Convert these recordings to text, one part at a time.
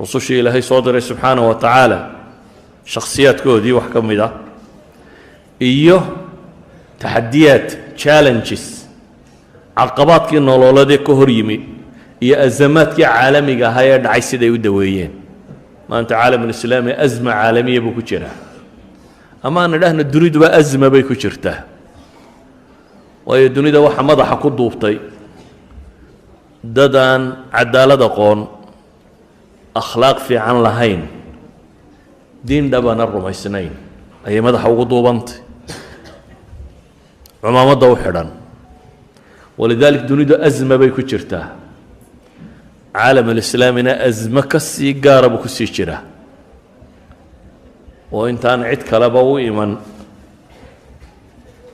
رسوشي إلهي صادر سبحانه وتعالى شخصيات كودي وحكم إيوه تحديات challenges عقبات كي نولودي كهريمي هي أزمات كي عالمية هاي دعي سيدي ودويين ما أنت عالم الإسلامي أزمة عالمية بكتيرة أما أنا لهنا دريد بأزمة بكتيرته وهي الدنيا ده waxa madaxa ku duubtay dadaan cadaalad aqoon akhlaaq fiican lahayn diin dhabana rumaysnayn ayay madaxa ugu duubantay cumaamada u xidhan ولذلك دنيا أزمة bay ku jirtaa عالم الإسلامنا أزمة كسي قارب كسي جرا وإنت أنا عد كلابا وإيمان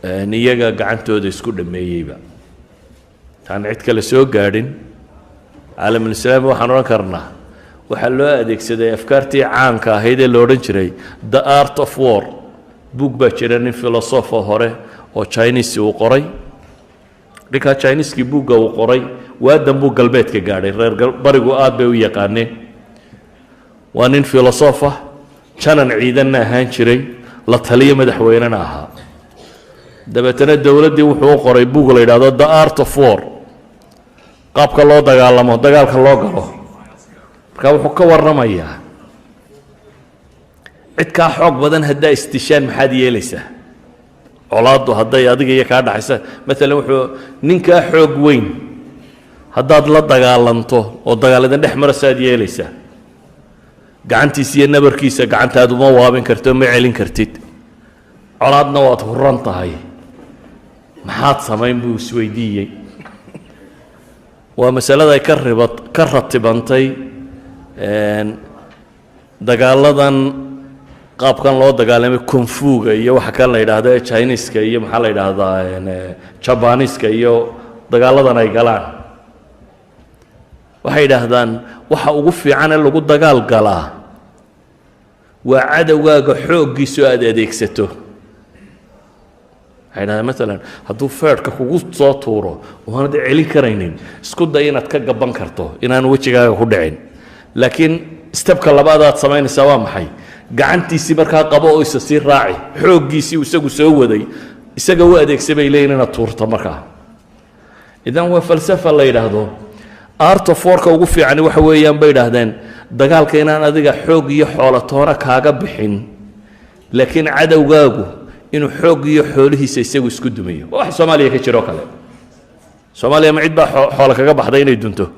نيجا قعنتو ديسكو دمييبا كان عد كلا سو قاردين عالم الإسلام وحنران كرنا وحلوها أديك سيدي أفكارتي عانكا هيدي لورنجري The Art of War بوك باشرين فيلسوفا هوري oo Chinese uu qoray dhika Chinese ki buuga uu qoray waadan buu galbeedka gaaray reer barigu aad bay u yaqaaneen waa nin filosofa janan ciidanna ahaan jiray la taliye madaxweynena ahaa dabeetana dawladii wuxuu qoray buug la yiraahdo The Art of War qaabka loo dagaalamo dagaalka loo galo marka wuxuu ka warramayaa cid ka xoog badan hadaa istishaan maxaad yeelaysaa colaadu haday adiga iyo ka dhaxaysa mesela wuxuu ninka xoog weyn hadaad la dagaalanto oo dagaaladan dhex marasaad yeelaysa gacantiisa iyo nabarkiisa gacantaadu ma waabin karto ma celin kartid colaadna waad huran tahay maxaad samayn buu isweydiiyay waa masalada ay ka ratibantay dagaaladan qaabkan loo dagaalamay kung fu-ga iyo waxa kale la yiraahdo Chinese-ka iyo waxa la yiraahdaa Japanese-ka iyo dagaaladan ay galaan waxay yiraahdaan waxa ugu fiican ee lagu dagaal galaa waa cadawgaaga xooggiisu aad adeegsato hayna mesela hadduu feerka kugu soo tuuro oo aanad celin karaynin isku day inaad ka gaban karto inaan wajigaaga ku dhicin laakiin stepka labaad aad samaynaysaa waa maxay gacantiisii markaa qabo oo isa sii raaci xooggiisii isagu soo waday isaga u adeegsabay leeyna tuurta markaa idan waa falsafa la yiraahdo art of war ugu fiican waxa weeyaan bay yiraahdeen dagaalka inaan adiga xoog iyo xoolatoona kaaga bixin laakiin cadawgaagu inuu xoog iyo xoolihiisa isagu isku dumiyo wax Soomaaliya ka jiro kale Soomaaliya ma cid baa xoolo kaga baxday inay dunto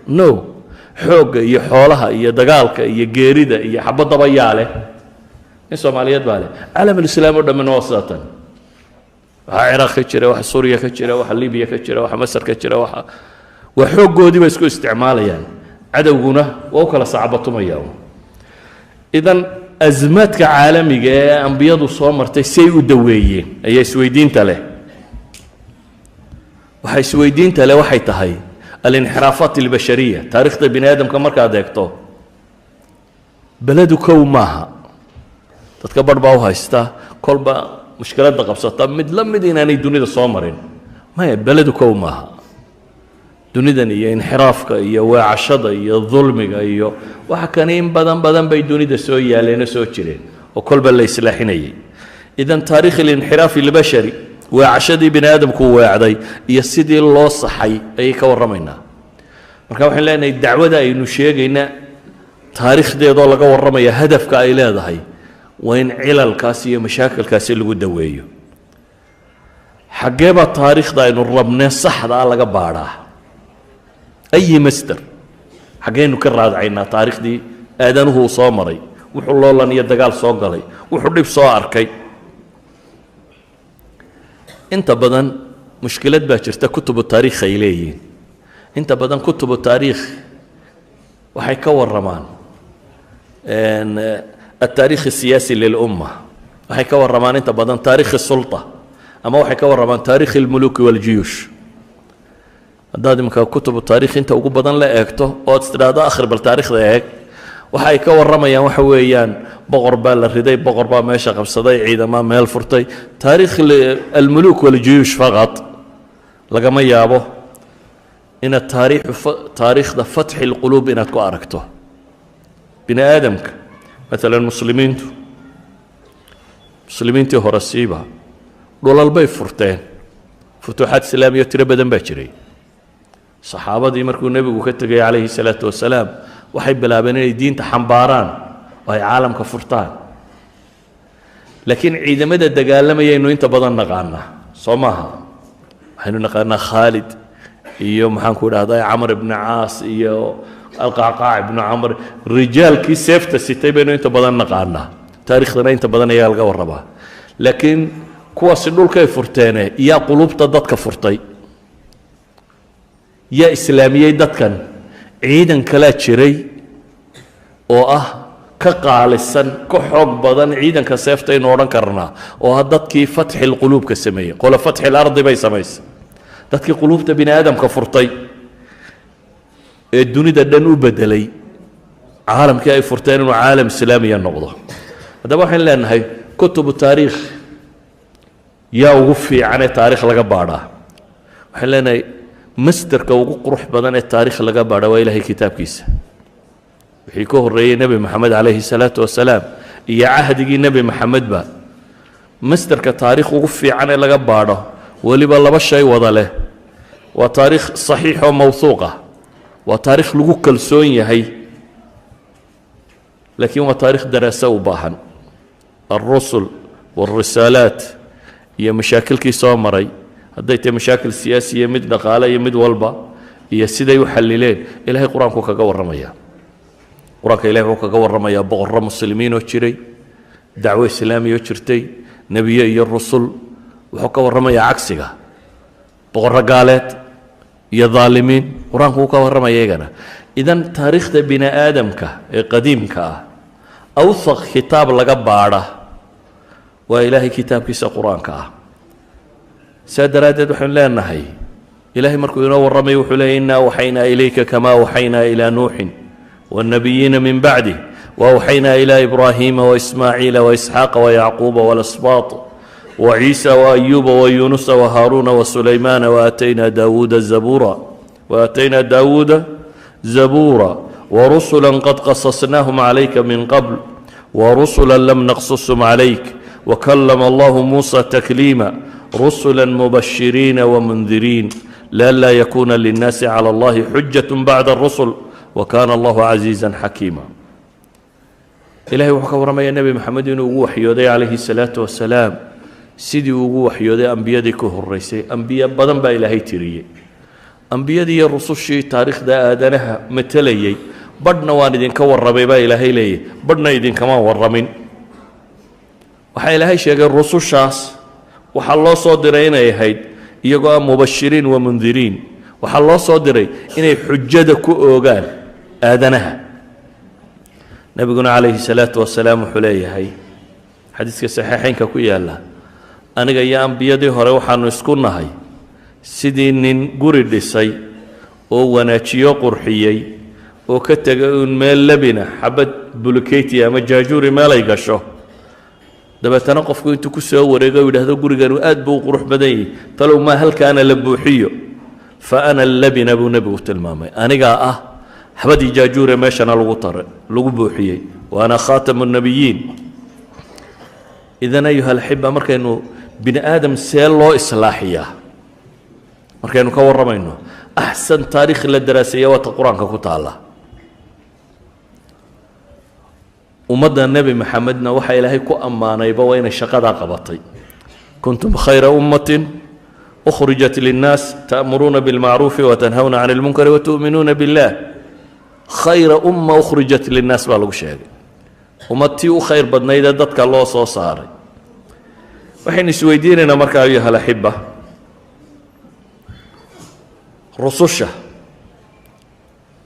no xoogga iyo xoolaha iyo dagaalka iyo geerida iyo xabadaba yaale in Soomaaliyeed baa leh caalam islaam oo dhammaan waa saatan waxa Iraq ka jira waxa Suuriya ka jira waxa Liibiya ka jira waxa Masar ka jira waxa xooggoodii bay isku isticmaalayaan cadawguna waa kala saacabatumaya idan azmaadka caalamiga ee anbiyadu soo martay say u daweeyeen ayay isweydiinta leh waxay tahay الانحرافات البشرية تاريخ بني آدم كما مركا ديكتو بلدو كو ماها تتكبر باوها استا كل با مشكلات دقبسة مدلم مديناني دوني دا صومرين ما هي بلدو كو ماها دوني داني يا انحرافك يا وعشد يا ظلم يا وحكانين بدن بي دوني دا سويا لين سوتشرين وكل با اللي سلاحيني إذن تاريخ الانحراف البشري وعشدي بني آدم كو واعدي يسيدي الله صحي أي كورمينا marka waxaan leenahay dacwada aynu sheegayna taariikhdeeda oo laga warramaya hadafka ay leedahay waa in cilalkaas iyo mashaakilkaas lagu daweeyo xageeba taariikhda aynu rabnaa saxda laga baaraa ay master xageenu ka raadcaynaa taariikhdii aadanuhu soo maray wuxuu loolan iyo dagaal soo galay wuxuu dhib soo arkay inta badan mushkilad baa jirta kutubu taariikh ay leeyihiin inta badan kutubu taariikh waxay ka waramaan التاريخ السياسي للأمة waxay ka waramaan inta badan taariikh السلطة ama waxay ka waramaan taariikh الملوك والجيوش hadaad imka kutubu taariikh inta ugu badan la eegto oo istiraada akhir bal taariikhda eeg waxay ka waramayaan waxa weeyaan boqor baa la riday boqor baa meesha qabsaday ciidama meel furtay taariikh الملوك والجيوش فقط lagama yaabo إن التاريخ فتح القلوب إنك أركته bini aadamka maalan muslimiintii hore siiba dhulal bay furteen futuuxaad islaamiya tiro badan baa jiray saxaabadii markuu nebigu ka tegay calayhi salaatu wasalaam waxay bilaabeen inay diinta xambaaraan oo ay caalamka furtaan laakiin ciidamada dagaalamayaynu inta badan naqaanaa soo maaha waxaynu naqaanaa khaalid iyo maxaan ku idhahdaa camar ibni caas iyo alqacqaac ibnu camar rijaalkii seefta sitay baynu inta badan naqaanaa taariikhdana inta badan ayaa laga warrabaa laakiin kuwaasi dhulkay furteene yaa qulubta dadka furtay yaa islaamiyey dadkan ciidan kalaa jiray oo ah ka qaalisan ka xoog badan ciidanka seeftaynu odhan karnaa oo ah dadkii fatxi lquluubka sameeyey qole fatxi lardi bay samaysay dadkii quluubta bini aadamka furtay ee dunida dhan u bedelay caalamkii ay furteen inuu caalam islaamiya noqdo haddaba waxaan leenahay kutubu taariikh yaa ugu fiicanee taarikh laga baadhaa waxaan leenahay masderka ugu qurux badan ee taarikh laga baadha waa ilaahay kitaabkiisa wixii ka horreeyey nebi maxamed calayhi salaatu wasalaam iyo cahdigii nebi maxamedba masderka taarikh ugu fiican ee laga baadho weliba laba shay wada leh waa taarikh saxiix oo mawhuuq ah waa taarikh lagu kalsoon yahay laakiin waa taarikh daraaso u baahan alrusul waalrisaalaat iyo mashaakilkii soo maray hadday tahay mashaakil siyaasiya mid dhaqaale iyo mid walba iyo siday u xalileen ilaahay qur-aanku kaga warramaya qur-aanka ilahay wuxuu kaga warramayaa boqorro muslimiin oo jiray dacwo islaamiya oo jirtay nebiye iyo rusul wuxuu ka warramayaa cagsiga boqorro gaaleed iyo dhaalimiin qur-aanku wuu ka warramaya iyagana idan taariikhda bini aadamka ee qadiimka ah awthaq kitaab laga baadha waa ilaahay kitaabkiisa qur-aanka ah saa daraaddeed waxaynu leenahay ilaahay markuu inoo warramay wuxuu leeyay innaa waxaynaa ilayka kamaa waxaynaa ilaa nuuxin والنبيين من بعده وأوحينا إلى إبراهيم وإسماعيل وإسحاق ويعقوب والأسباط وعيسى وأيوب ويونس وهارون وسليمان وآتينا داود زبورا ورسلا قد قصصناهم عليك من قبل ورسلا لم نقصصهم عليك وكلم الله موسى تكليما رسلا مبشرين ومنذرين لئلا يكون للناس على الله حجة بعد الرسل وكان الله عزيزا حكيما إلهي وحكى ورمي النبي محمد وقوح يودي عليه الصلاة والسلام سيدي وقوح يودي أنبياء كهريسي أنبياء بدن با إلهي تريه أنبياء دي الرسول شي تاريخ دا آدنها متليي بدنا واندين كورمي با إلهي لي بدنا يدين كمان ورمين وحا إلهي شيء الرسول شاس وحا الله صادرين يهيد يقول مبشرين ومنذرين وحا الله صادرين إني حجة كؤوغان آدنها نبينا عليه الصلاة والسلام حليه هاي حديث صحيحين كويا الله أنا جاي أنبياء دي هروح عن نسكننا هاي سيدين قرد السي أو وناتشيو قرحيي أو كتجون مال لبنة حبت بلوكيتي أما جاجوري ما لا يقشوا دبا تنقف كنت كسو ورجع وده هذا قرقان وأدبو قروح بدي فلو ما هل كان لبوحيو فأنا اللبن أبو نبي المامي أنا جاء حبدي جاجوري ماشي أنا الوطر لقبوحيي وأنا خاتم النبيين إذا أيها الحبة مركا إنه بني آدم سيل الله إصلاحية مركا إنه كور رمينه أحسن تاريخ للدراسية والقرآن كتالله ومدى النبي محمدنا وحي إلهي كو أمانا يبوين الشقادة قبطي كنتم خير أمة أخرجت للناس تأمرون بالمعروف وتنهون عن المنكر وتؤمنون بالله خير أمة أخرجت للناس بالو شيء أمتي خير بدنا إذا دتك الله صاري وحين سويديننا مركا أيها الأحبة رسوشة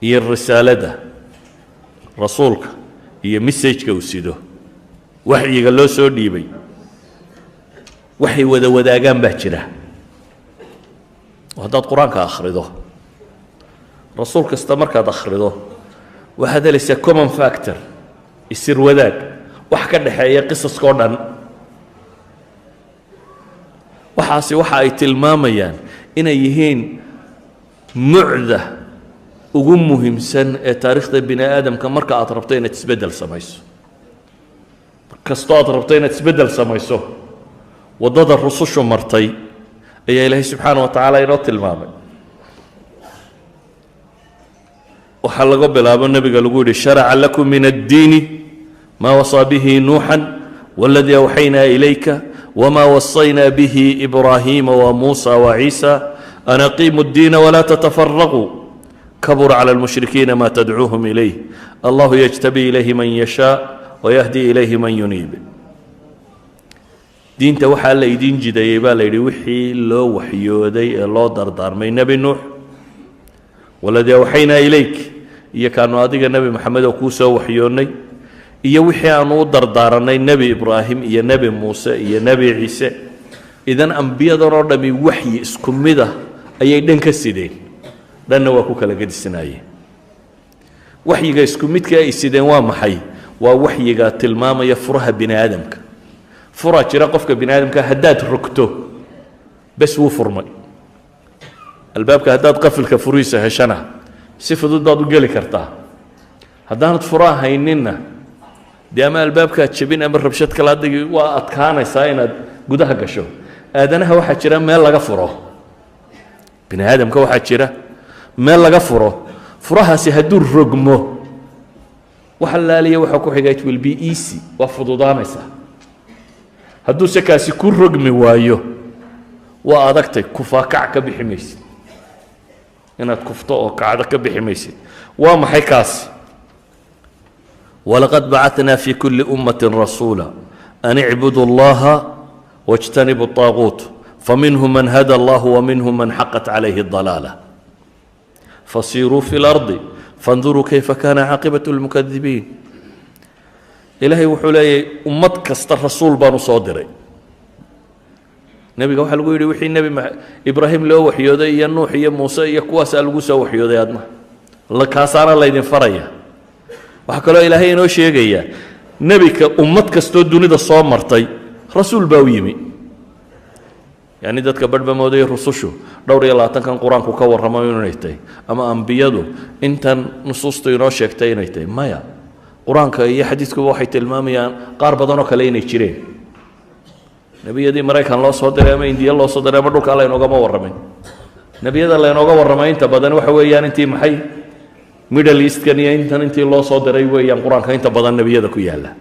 هي الرسالة ده رسولك هي مسيجك وسيده وحي قال له سودي بي وحي ودا قام بهجره وهذا القرآن كأخرده رسولك استمر كأخرده وهذا ليس كومن فاكتور يصير وذاك وحكى الحياة قصص كونان وحاسي وحا تلماميان إن يهين معذة ugu muhiimsan ee taariikhda bini aadamka marka aad rabto inaad isbeddel samayso kastoo aad rabto inaad isbeddel samayso waddada rusushu martay ayaa ilaahay subxaana wa tacaala inoo tilmaamay waxaa laga bilaabo nebiga lagu yidhi sharaca lakum min addiini maa wasaa bihi nuuxan waladii awxaynaa ilayka wma wasaynaa bihi ibraahiima wamuusa waciisa an aqiimu اddiina walaa tatafaraquu kabura cala almushrikiina ma tadcuuhum ilayh allahu yajtabi ilayhi man yashaa wayahdi ilayhi man yuniib diinta waxaa la idiin jidayey baa la yidhi wixii loo waxyooday ee loo dardaarmay nebi nuux waladii awxaynaa ilayk iyo kaanu adiga nebi maxamed oo kuu soo waxyoonnay iyo wixii aanu u dardaaranay nebi ibraahim iyo nebi muuse iyo nebi ciise idan ambiyadan oo dhammi waxyi isku mid ah ayay dhan ka sideen dhanna waa ku kala gedisnaayeen waxyiga isku midka ay sideen waa maxay waa waxyiga tilmaamaya furaha bini aadamka furaa jira qofka bini aadamka haddaad rogto bes wuu furmay albaabka haddaad qafilka furihiisa heshana si fudud baad u geli kartaa haddaanad furaa hayninna dee ama albaabkaad jabin ama rabshad kala adigi waa adkaanaysaa inaad gudaha gasho aadanaha waxaa jira meel laga furo bini aadamka waxaa jira meel laga furo furahaasi hadduu rogmo waxa laaliya waxa ku xiga it will be easy waa fududaanaysaa hadduu se kaasi ku rogmi waayo waa adagtay kufaakac ka bixi maysid inaad kufto oo kacdo ka bixi maysid waa maxay kaasi ولقد بعثنا في كل أمة رسولا أن اعبدوا الله واجتنبوا الطاغوت فمنهم من هدى الله ومنهم من حقت عليه الضلالة فصيروا في الأرض فانظروا كيف كان عاقبة المكذبين إلهي وحولي أمتك است الرسول بانو صادري نبي وحا لغو يري وحي النبي إبراهيم لو وحيودي يا نوح يا موسى يا كواس ألغوسا وحيودي أدنا الله كاسانا الله يدين فريا waxaa kaloo ilaahay inoo sheegaya nebika ummad kastoo dunida soo martay rasuul baa u yimi yani dadka badhba moodaya rusushu dhowr iyo labaatankan qur-aanku ka warramo inay tahay ama ambiyadu intan nusuustu inoo sheegtay inay tahay maya qur-aanka iyo xadiidkuba waxay tilmaamayaan qaar badanoo kale inay jireen nebiyadii maraykan loo soo diray ama indiya loo soo diray ama dhulka laynoogama warramin nebiyada laynooga warramay inta badan waxa weeyaan intii maxay middle eastkan iyo intan intii loo soo diray weeyaan qur-aanka inta badan nebiyada ku yaalla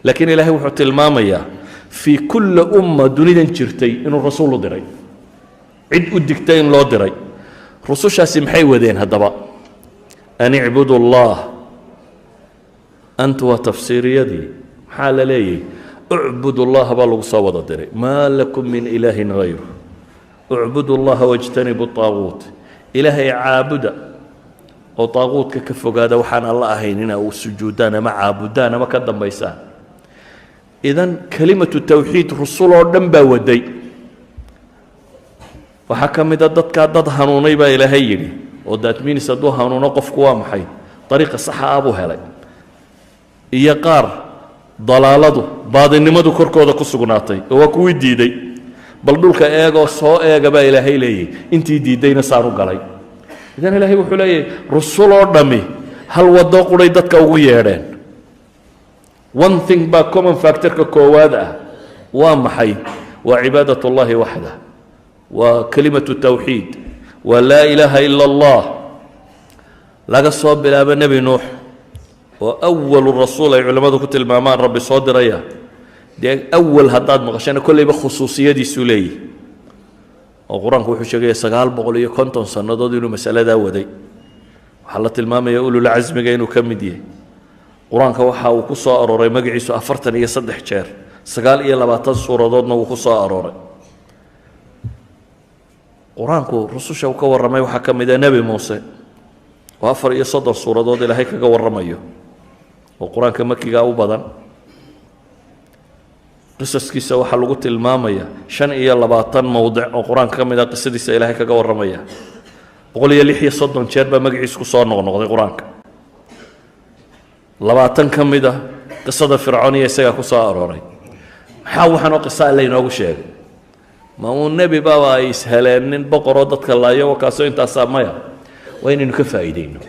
laakiin ilaahay wuxuu tilmaamayaa fii kulli umma dunidan jirtay inuu rasuul u diray cid u digtay in loo diray rusushaasi maxay wadeen haddaba an icbudu allah anta waa tafsiiriyadii maxaa la leeyahy ucbudu allaha baa lagu soo wada diray maa lakum min ilaahin hayru ucbudu allaha wajtanibu طaaguut ilaahay caabuda oo طaaquudka ka fogaada waxaan alla ahayn inaa u sujuudaan ama caabudaan ama ka dambaysaan idan kelimatu tawxiid rusul oo dhan baa waday waxaa ka mid a dadkaa dad hanuunay baa ilaahay yidhi oo that means hadduu hanuuno qofku waa maxay dariiqa saxa ah buu helay iyo qaar dalaaladu baadinimadu korkooda ku sugnaatay oo waa kuwii diiday bal dhulka eegoo soo eega baa ilaahay leeyahy intii diidayna saanu galay idan ilaahay wuxuu leeyahay rusul oo dhammi hal waddo quray dadka ugu yeedheen one thing baa common factorka koowaad ah waa maxay waa cibaadat اllahi waxda waa kelimatu tawxiid waa laa ilaaha ila allah laga soo bilaabo nebi nuux oo awalu rasuul ay culimmadu ku tilmaamaan rabbi soo diraya dee awal haddaad maqashana kollayba khusuusiyadiisuu leeyihi oo qur-aanku wuxuu sheegaya 950 sannadood inuu masaladaa waday waxaa la tilmaamaya ululcasmiga inuu ka mid yahay qur-aanka waxa uu ku soo arooray magaciisu 43 jeer 29 suuradoodna wuu ku soo arooray qur-aanku rususha uu ka warramay waxaa ka mid ah nebi muuse oo 34 suuradood ilaahay kaga warramayo oo qur-aanka makiga u badan qisaskiisa waxaa lagu tilmaamaya 25 mowdic oo qur-aanka ka mid ah qisadiisa ilaahay kaga warramaya 136 jeer baa magaciisu ku soo noqnoqday qur-aanka 20 ka mid ah qisada fircoon iyo isaga ku soo arooray maxaa waxaan oo qisa la inoogu sheegay ma uu nebi baa ay isheleenin boqoroo dadka laayo kaasoo intaas maya وين كفايدينه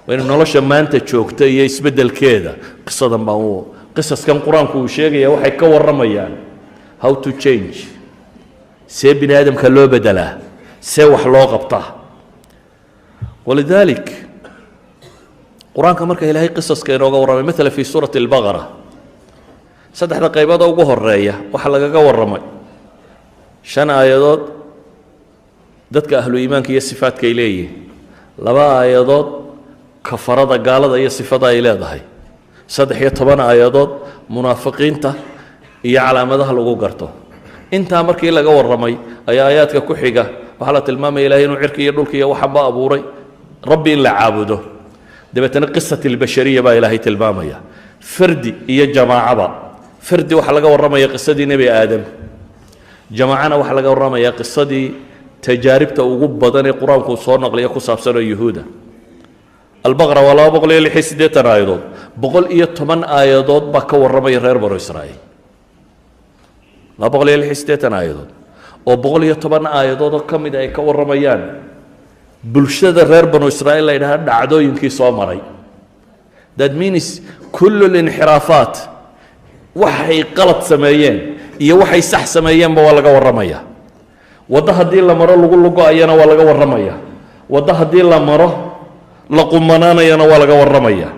وين نولش ما أنت شوكت يسبدل كذا قصة ما هو قصص كم قرآن كوشيء يا وحي كور رميان how to change سي بني آدم كلو بدله سي وحلو قبطه ولذلك قرآن كمركه إلهي قصص كينوغا ورمي مثل في سورة البقرة صدح دقيبات أو قهر رأيه وحلقا ورمي شان آيادات dadka ahlu iimaanka iyo sifaadka ay leeyihiin laba aayadood kafarada gaalada iyo sifada ay leedahay 13 aayadood munaafiqiinta iyo calaamadaha lagu garto inta markii laga waramay ayaa aayaadka ku xiga waxa la tilmaamay ilaahay inuu cirka iyo dhulka iyo waxa ba abuuray rabbi in la caabudo dabeetana qisatul bashariya baa ilaahay tilmaamaya fardi iyo jamaacada fardi waxa laga waramaya qisadii nabi aadam jamaacana waxa laga waramaya qisadii تجاربته وجود بدن القرآن كوصار نقليه كوسابسر يهودا البقرة ولا بقول لي حس ده ترايدود بقول إيه 8 آيات بكور ربي غير برو إسرائيل لا بقول لي حس ده ترايدود أو بقول إيه 8 آيات كم إذا يكور ربيان بلشة غير برو إسرائيل لأنها دعدو يمكن صامري that means كل الانحرافات وحي غلط سمايين إيه وحي صح سمايين بولا جور رميه wada hadii la maro lagu ayana waa laga waramaya wada hadii la maro la qumanaanayana waa laga waramaya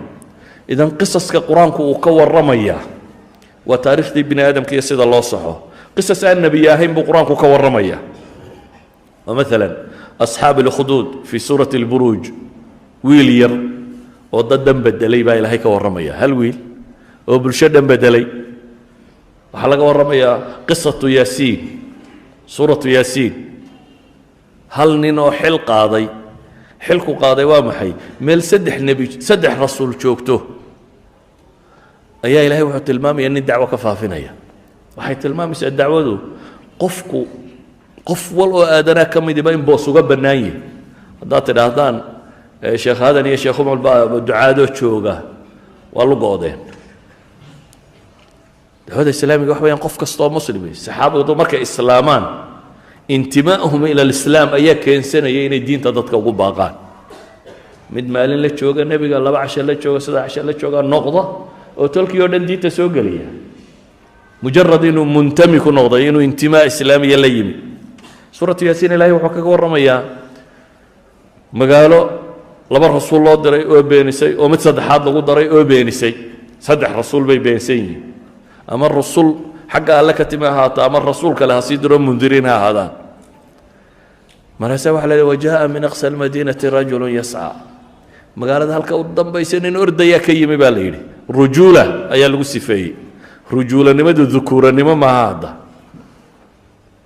idan qisaska quraanku uu ka waramaya wa taariikhdi ibn aadamka iyo sida loo saxo qisas annabi yahayn buu quraanku ka waramaya ومثلا اصحاب الخدود في سوره البروج ويل ير oo dadan bedelay baa ilaahay ka waramaya hal wiil oo bulshadan bedelay waxa laga waramaya qisatu yaasiin سورة ياسين هل نينو حل قاضي حلكو قاضي وامحي ميل سدح نبي سدح رسول شوكتو أيا إلهي وحي تلمامي أن الدعوة كفافنية وحي تلمامي سأل الدعوة دو قف والو آدنا كم يدبين بوسو قبل نايي دات الأهدان شيخ هذا يا شيخ الدعاء دو شوكا والو قاضين هذا السلام يقول قف كسطو مسلمي الصحابه دو marka islaamaan intimaahum ila alislam ayaa keensanaya inay diinta dadka ugu baaqaan mid maalin la jooga nabiga laba casho la jooga sida casho la jooga noqdo oo tolkiyo dhan diinta soo galiya mujarrad inuu muntami ku noqdo inuu intimaa islaamiya la yimi suuratu yaasiin ilaahay wuxuu kaga waramayaa magaalo laba rasuul loo diray oo beenisay oo mid saddexaad lagu daray oo beenisay saddex rasuul bay beenisay أما الرسول حق الله كتمها هذا أما الرسول كله سيدرون منذرين هذا ما نسوى على وجاء من أقصى المدينة رجل يسعى ما قال هذا الكودم بيسنين أرد يا كي مبالغ رجولة أي الوصفي رجولة نمد ذكورة نما ما هذا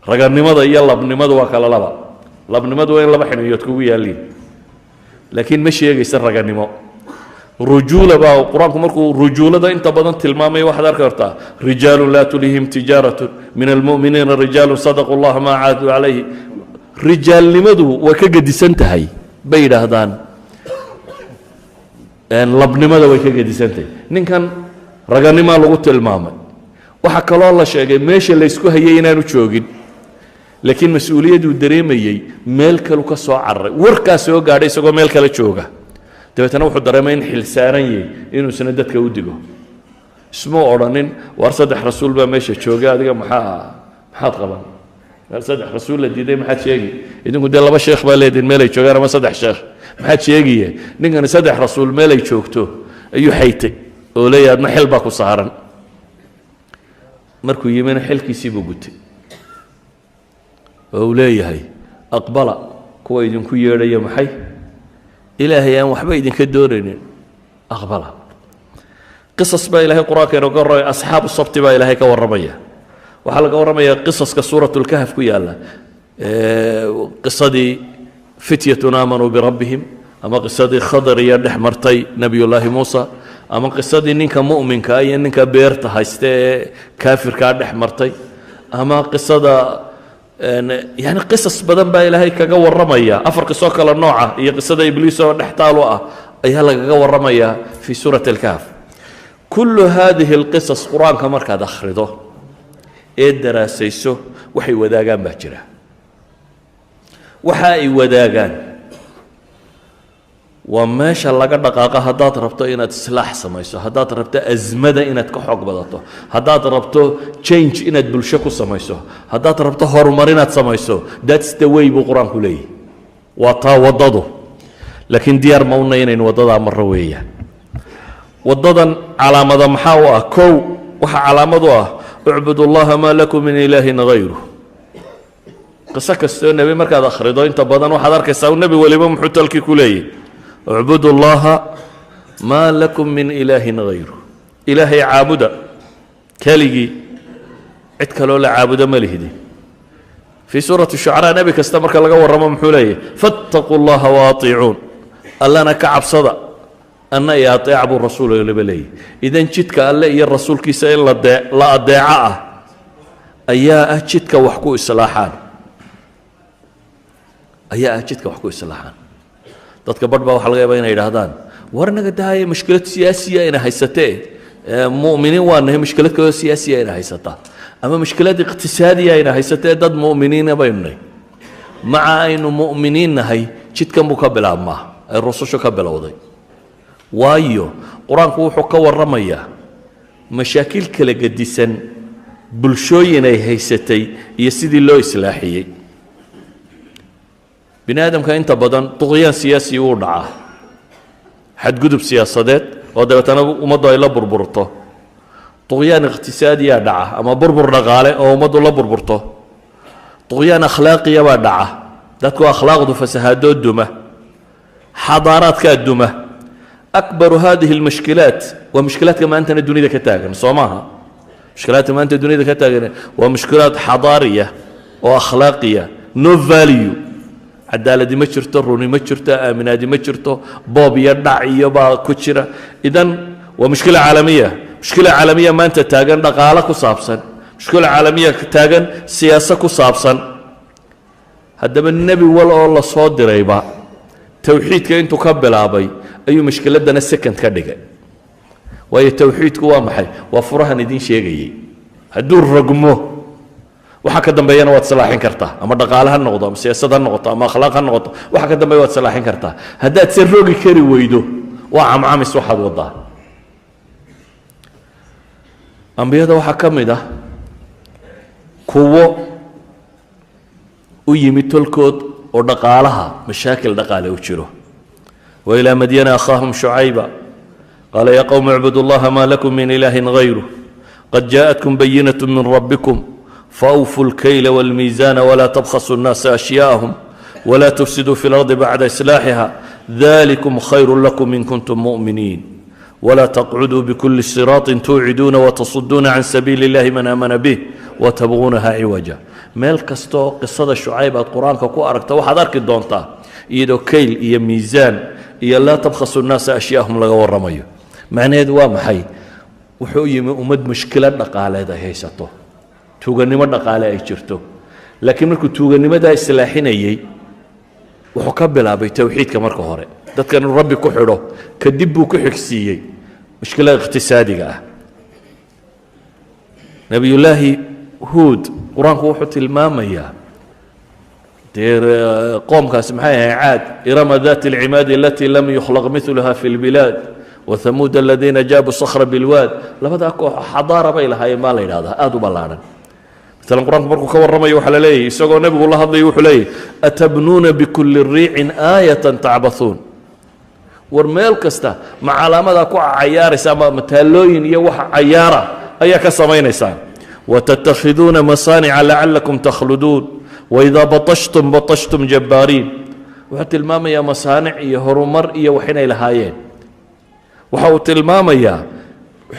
رجال نمد يلا بنمد وكلا لبا لب نمد وين لبا حين يتكوي يالي لكن مش يجي سر رجال نما رجولة بقى القرآن كمركو رجولة ده أنت بدن تلمامي واحد أركرتها رجال لا تلههم تجارة من المؤمنين رجال صدقوا الله ما عادوا عليه رجال لمدو وكجد سنتهي بيد هذان يعني لبن مدو وكجد سنتهي نين كان رجال ما لقط المامة وحكى الله شيء ماشي اللي يسكو هي ينانو تشوجين لكن مسؤولية الدريمية ملك لو كسر عر وركا سو قاعد يسوق ملك لتشوجه dabeetana wuxuu dareemay in xil saaran yahay inuu sanadadka u digo isma oranin war saddex rasuul baa meesha jooga adiga maxaad qaban saddex rasuul la diiday maxaad sheegi idinku de laba sheekh baa leedin meel ay joogaan ama saddex sheekh maxaad sheegiyay ninkan saddex rasuul meel ay joogto ayuu xaytay oo leeyahay xil baa ku saaran markuu yimina xilkiisii buu gutay oo leeyahay aqbala kuwa idinku yeedhaya maxay إلهي أن وحبا إذن كدورين أقبلها قصص با إلهي قرآن كانوا قرأي أصحاب الصبت با إلهي كورمية وحلق ورمية قصص كسورة الكهف كي الله قصة دي فتية آمنوا بربهم أما قصة دي خضر يرنح مرتي نبي الله موسى أما قصة دي نينك مؤمن كأي نينك بيرت هايستي كافر كارنح مرتي أما قصة يعني قصص بدن با إلهي كجو الرمية أفرق سوق النوعة هي قصة إبليس ونحتالوا أيها لك جو الرمية في سورة الكهف كل هذه القصص قرآن كمر كذا أخرده الدراسيسو وحي وداجان بحجرة وحي وداجان وماشا لقد دقاقة هدات ربطو إناد سلاح سميسو هدات ربطو أزمدة إناد كحوق بداتو هدات ربطو change إناد بلشكو سميسو هدات ربطو هرمارينات سميسو that's the way بقرآن كلي وطا وضدو لكن ديار مونا إن وضدها مروية وضدا علامة محاوة كو وحا علامة اعبدوا الله ما لكم من إله غيره قصك النبي مركز أخرجه أنت بدن وحضرك الساو النبي وليبا محوت الكيكولي اعبدوا الله ما لكم من إله غيره إلهي عابدا كاليجي اتكلوا لعابدا ملهدي في سورة الشعراء نبي كاستمرك لقوا الرمى محولي فاتقوا الله واطيعون الله نكعب صدى أن يطيع أبو الرسول اللي إذا جدك الله يا الرسول كيسا لا أدعاء أيا جدك وحكو إصلاحان أيا جدك وحكو إصلاحان dadka badh baa waxa laga yaabaa inay yiraahdaan war naga dahay mushkilad siyaasiya ina haysatee mu'miniin waa nahay mushkilad kale siyaasiya ina haysata ama mushkilad iqtisaadiya ina haysatee dad mu'miniin baynay maca aynu mu'miniin nahay jidkan buu ka bilaabmaa ay rusushu ka bilowday waayo quraanku wuxuu ka warramayaa mashaakil kala gadisan bulshooyin ay haysatay iyo sidii loo islaaxiyay بني آدم كان أنت بدن طغيان سياسي ودعة حد قدب سياسات وده أنا ومضى إلى بربرته طغيان اقتصادي دعة أما بربر رغالة أو مضى إلى بربرته طغيان أخلاقي ودعة ذاتكو أخلاق دو فسهادو الدمة حضارات كالدمة أكبر هذه المشكلات ومشكلات كما أنت الدنيا كتاجن صومها مشكلات ما أنت الدنيا كتاجن ومشكلات حضارية وأخلاقية no value عدالة ما جرته روني ما جرته آمنة ما جرته باب يدع يبا كشرة إذن ومشكلة عالمية مشكلة عالمية ما أنت تاجن دقالك وصابسن مشكلة عالمية تاجن سياسة وصابسن هذا من النبي ولا الله صادر يبا توحيد كأنت قبل أبي أي مشكلة ده السكن كدقة وهي توحيد كوامحي وفرها ندين شيء جي هدور رقمه وحكى دم بيان وات صلاحين كرتا أما دقالها النقطة أما سياسة النقطة أما أخلاقها النقطة وحكى دم بيان وات صلاحين كرتا هذا تسرقي كري ويدو وعم عامس واحد وضع أنبياء ده وحكم ده كوو ويميتوا الكود ودقالها مشاكل دقالة وشرو وإلى مدين أخاهم شعيبا قال يا قوم اعبدوا الله ما لكم من إله غيره قد جاءتكم بينة من ربكم فأوفوا الكيل والميزان ولا تبخسوا الناس أشياءهم ولا تفسدوا في الأرض بعد إصلاحها ذلكم خير لكم إن كنتم مؤمنين ولا تقعدوا بكل صراط توعدون وتصدون عن سبيل الله من آمن به وتبغونها عوجا ميل كستو قصة الشعيب القرآن كو أركتا وحضرك الدونتا إيدو كيل إيا ميزان إيا لا تبخسوا الناس أشياءهم لغا ورميو معنى هذا محي وحوي أمد مشكلة نقالة هذا هيساتو توغني ما نقالة أي جرتو لكن مركو توغني ما دا إصلاحين أيي وحكبلها بتوحيد كمركو هوري داد كان ربي كحرو كدبو كحكسيي مشكلة اقتصادية نبي الله هود قرآن وحط المامية دير قوم كاسمحيها عاد إرم ذات العماد التي لم يخلق مثلها في البلاد وثمود الذين جابوا الصخر بالواد لبدا اكو حضاره بيلها هي ما ليهدا ادو بلارن مثلا القران مركو كورمي وحلا لي اسغو نبي الله هدي وحلي اتبنون بكل ريع ايه تعبثون ورميل كستا مع علامه كو عيارسا متالوين يا وح عياره ايا كسمينيسا وتتخذون مصانع لعلكم تخلدون واذا بطشتم جبارين وحتى المام يا مصانع يا هرمر يا وحين الهايين waxa uu tilmaamayaa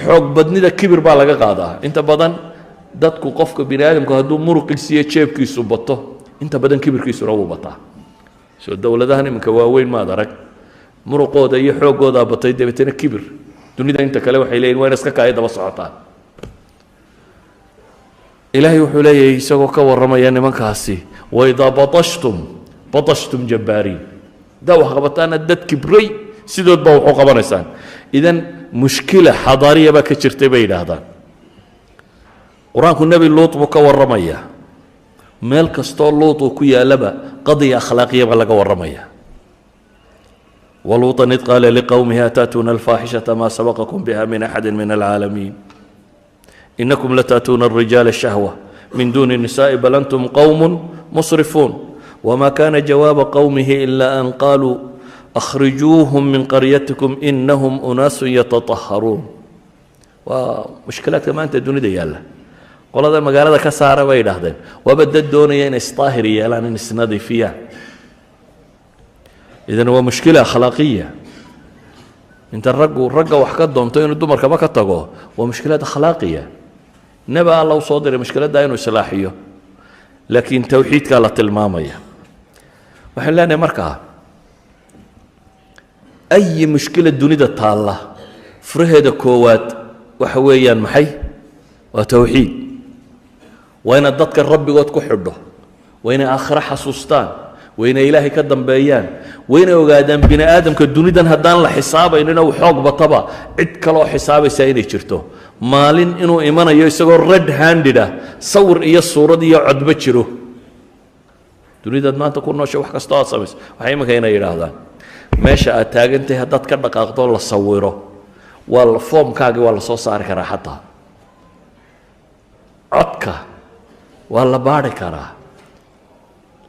xoog badnida kibir baa laga qaadaa inta badan dadku qofka bini'aadamku hadduu muruqiisa iyo jeebkiisu bato inta badan kibirkiisuna wuu bataa soo dawladahan iminka waaweyn maad arag muruqooda iyo xoogooda batay dabeetana kibir dunida inta kale waxay leeyihiin waa in iska kaay daba socotaan ilaahay wuxuu leeyahay isagoo ka warramaya nimankaasi wa idha batashtum jabbaariin daa wax qabataana dad kibray sidood baa wuxuu qabanaysaan idan mushkila xadaariya baa ka jirtay bay yidhaahdaan qur-aanku nebi luut buu ka warramaya meel kastoo luut uu ku yaalaba qadiya akhlaaqiya baa laga warramaya ولوطا إذ قال لقومه أتأتون الفاحشة ما سبقكم بها من أحد من العالمين إنكم لتأتون الرجال الشهوة من دون النساء بل أنتم قوم مسرفون وما كان جواب قومه إلا أن قالوا أخرجوهم من قريتكم إنهم أناس يتطهرون ومشكلات كما أنت دون دي يالا قال هذا مقالة كسارة ويدهدين وبدأ الدنيا نستاهري يالا نسندي فيها إذن هو مشكلة أخلاقية أنت الرق وحكات دونتين الدمر كما كتقوه ومشكلات أخلاقية نبأ الله صادر مشكلات داين وسلاحية لكن توحيد كالت المامية وحلاني مركها أي مشكلة دونيدا تالله فرهد كوات وحويا محي وتوحيد وين الضدك الرب قد كحده وين آخر حسوستان وين إلهي كدم بيان وين وقادم بني آدم كدونيدا هدان لحسابه إننا وحوق بطبع عد كلو حسابه سيني شرته مالين إنو إيمانا يسوي رد هانددا صور إيا الصورة دي يعد بتشره دونيدا ما تكون نوشة وحكا استوى سمس وحيما كينا يراهدان meesha aad taagantahay haddaad ka dhaqaaqdo la sawiro waa foomkaagii waa la soo saari karaa xataa codka waa la baari karaa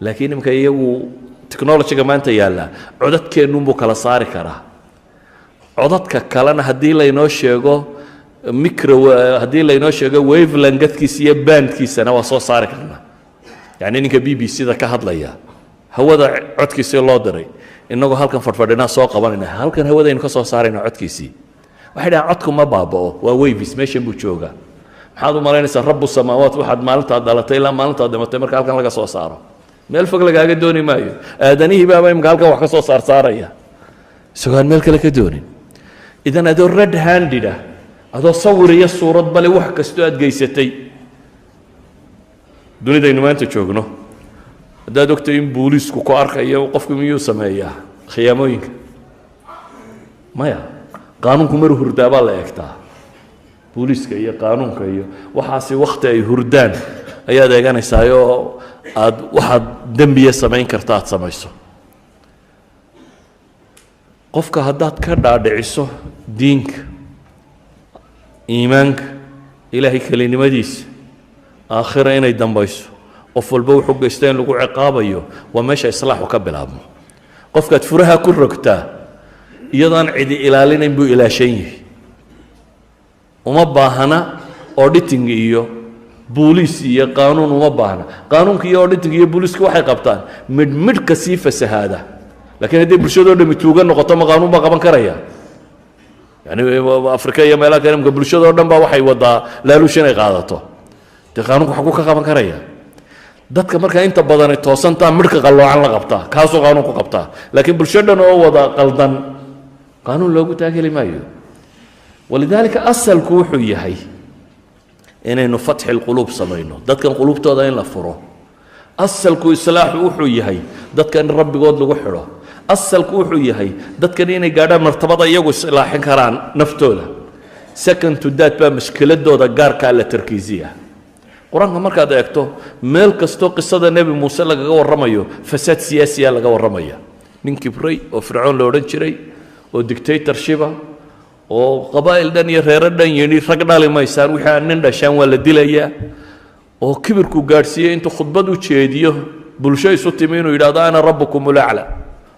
laakiin imika iyagu technology-ga maanta yaalla codadkeennunbuu kala saari karaa codadka kalena haddii laynoo sheego haddii laynoo sheego wavelengthkiisa iyo bandkiisana waa soo saari karnaa yacni ninka b b c-da ka hadlaya hawada codkiisii loo diray inagoo halkan fadhfadhinaa soo qabanayna halkan hawadaynu ka soo saarayna codkiisii waxay dhahaan codku ma baaba'o waa waves meeshan buu joogaa maxaad u malaynaysaa rabu samaawaat waxaad maalintaad dhalatay ilaa maalintaad dhimatay marka halkan laga soo saaro meel fog lagaaga dooni maayo aadanihii baaba imika halkan wax ka soo saarsaaraya isagoo aan meel kale ka doonin idan adoo red handed ah adoo sawir iyo suurad bale wax kastoo aad geysatay dunidaynu maanta joogno haddaad ogtay in booliisku ku arkayo qofku miyuu sameeyaa khiyaamooyinka maya qaanuunku mar hurdaa baa la eegtaa booliiska iyo qaanuunka iyo waxaasi wakhti ay hurdaan ayaad eeganaysaa oo aad waxaad dembiya samayn karta aad samayso qofka haddaad ka dhaadhiciso diinka iimaanka ilaahay kelinimadiisa aakhira inay dambayso qof walba wuxuu geysta in lagu ciqaabayo waa meesha islaaxu ka bilaabmo qofkaad furaha ku rogtaa iyadaan cidi ilaalinayn buu ilaashan yahay uma baahana auditing iyo booliis iyo qaanuun uma baahna qaanuunka iyo auditing iyo booliisku waxay qabtaan midhka sii fasahaada laakiin haddii bulshadoo dhami tuuga noqoto ma qaanuun baa qaban karaya yani afrika iyo meelaha kale imka bulshadoo dhan baa waxay wadaa laaluush inay qaadato dee qaanuunku xaguu ka qaban karaya dadka markaa inta badan ay toosantaa midhka qalloocan la qabtaa kaasoo qaanuunku qabtaa laakiin bulsho dhan oo wada qaldan qaanuun loogu taageli maayo walidaalika asalku wuxuu yahay inaynu fatxi lquluub samayno dadkan quluubtooda in la furo asalku islaaxu wuxuu yahay dadka in rabbigood lagu xidho asalku wuxuu yahay dadkan inay gaadhaan martabada iyagu islaaxin karaan naftooda second to that baa mashkiladooda gaarkaa la tarkiisiya qur-aanka markaad eegto meel kastoo qisada nebi muuse lagaga warramayo fasaad siyaasiya laga warramaya nin kibray oo fircoon la odhan jiray oo dictatorshipa oo qabaa'il dhan iyo reero dhan yidhi rag dhali maysaan wixii aan nin dhashaan waa la dilayaa oo kibirku gaadhsiiyey intuu khudbad u jeediyo bulsho isu timi inuu yidhahdo ana rabbukum ulacla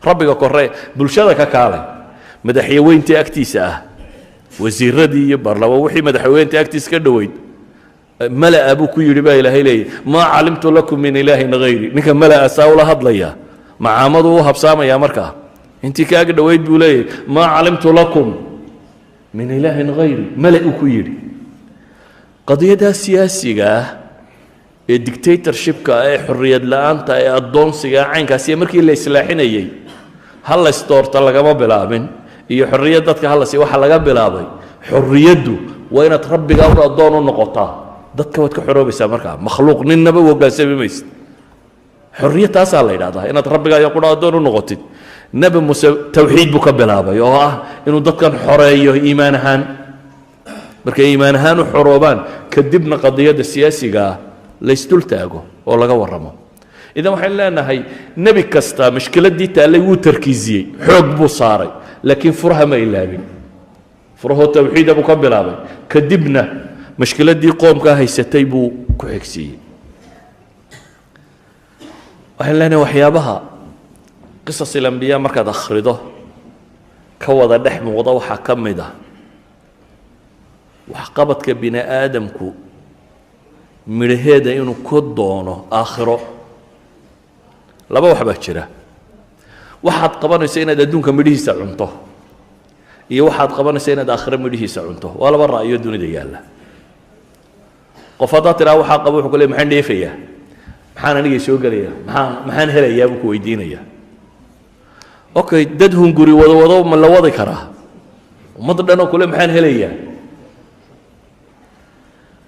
rabbiga korre bulshada ka kaalay madaxyaweyntii agtiisa ah wasiiradii iyo baarlamaan wixii madaxyaweyntii agtiisa ka dhoweyd mala'a buu ku yidhi baa ilaahay leeyahy maa calimtu lakum min ilaahin hayri ninka mala'a saa ula hadlaya macaamadu u habsaamayaa markaa intii kaaga dhoweyd buu leeyahy maa calimtu lakum min ilaahin hayri mala uu ku yidhi qadiyadaa siyaasiga ah ee dictatorshipka ee xorriyad la-aanta ee addoonsiga caynkaasiya markii la islaaxinayey hallays doorta lagama bilaabin iyo xorriyad dadka hallas waxa laga bilaabay xorriyaddu waa inaad rabbigaa u addoon u noqotaa dadka waad ka xoroobaysaa markaa makhluuq ninnaba u hoggaansami maysid xorriyad taasaa la yidhahdaa inaad rabbigaa iyo qudha addoon u noqotid nebi muuse tawxiid buu ka bilaabay oo ah inuu dadkan xoreeyo iimaan ahaan markay iimaan ahaan u xoroobaan kadibna qadiyadda siyaasiga ah laysdul taago oo laga warramo idan waxaan leenahay nebi kasta mashkiladdii taallay wuu tarkiisiyey xoog buu saaray laakiin furaha ma ilaabin furahoo tawxiida buu ka bilaabay kadibna mashkiladdii qoomkaa haysatay buu ku xigsiiyey waxaan leenahay waxyaabaha qisas ilambiyaa markaad akhrido ka wada dhex muuqda waxaa ka mid ah waxqabadka bini aadamku midhaheeda inuu ka doono aakhiro laba wax baa jira waxaad qabanayso inaad adduunka midhihiisa cunto iyo waxaad qabanayso inaad aakhiro midhihiisa cunto waa laba ra'yo dunida yaalla qof haddaad tidhaha waxaa qaba wuxuu ku leey maxaan dheefayaa maxaan anigay soo gelayaa maxaan helayaa buu ku weydiinayaa okay dad hunguri wado ma la wadi karaa ummad dhan oo kule maxaan helayaa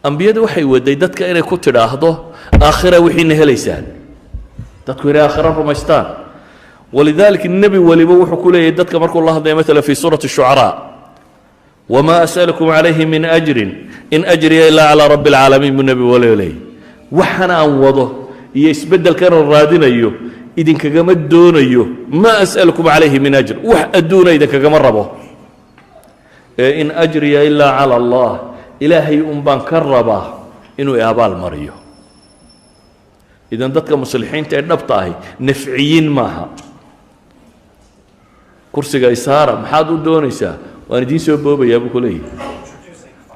ambiyadu waxay waday dadka inay ku tidhaahdo aakhira wixiina helaysaan dadku inay aakhira rumaystaan walidaalika nebi waliba wuxuu ku leeyahay dadka markuu la hadlaya maala fi suurati shucaraa wamaa as'alukum calayhi min ajrin in ajriya ilaa calaa rabbi alcaalamiin buu nebi waliba leeyahy waxan aan wado iyo isbeddelkan aan raadinayo idinkagama doonayo ma as'alukum calayhi min ajr wax adduuna idinkagama rabo ee in ajriya ilaa cala allah ilaahay un baan ka rabaa inuu abaal mariyo idan dadka muslixiinta ee dhabta ahi nafciyiin maaha kursiga isaara maxaad u doonaysaa waan idiin soo boobayaa buu ku leeyahay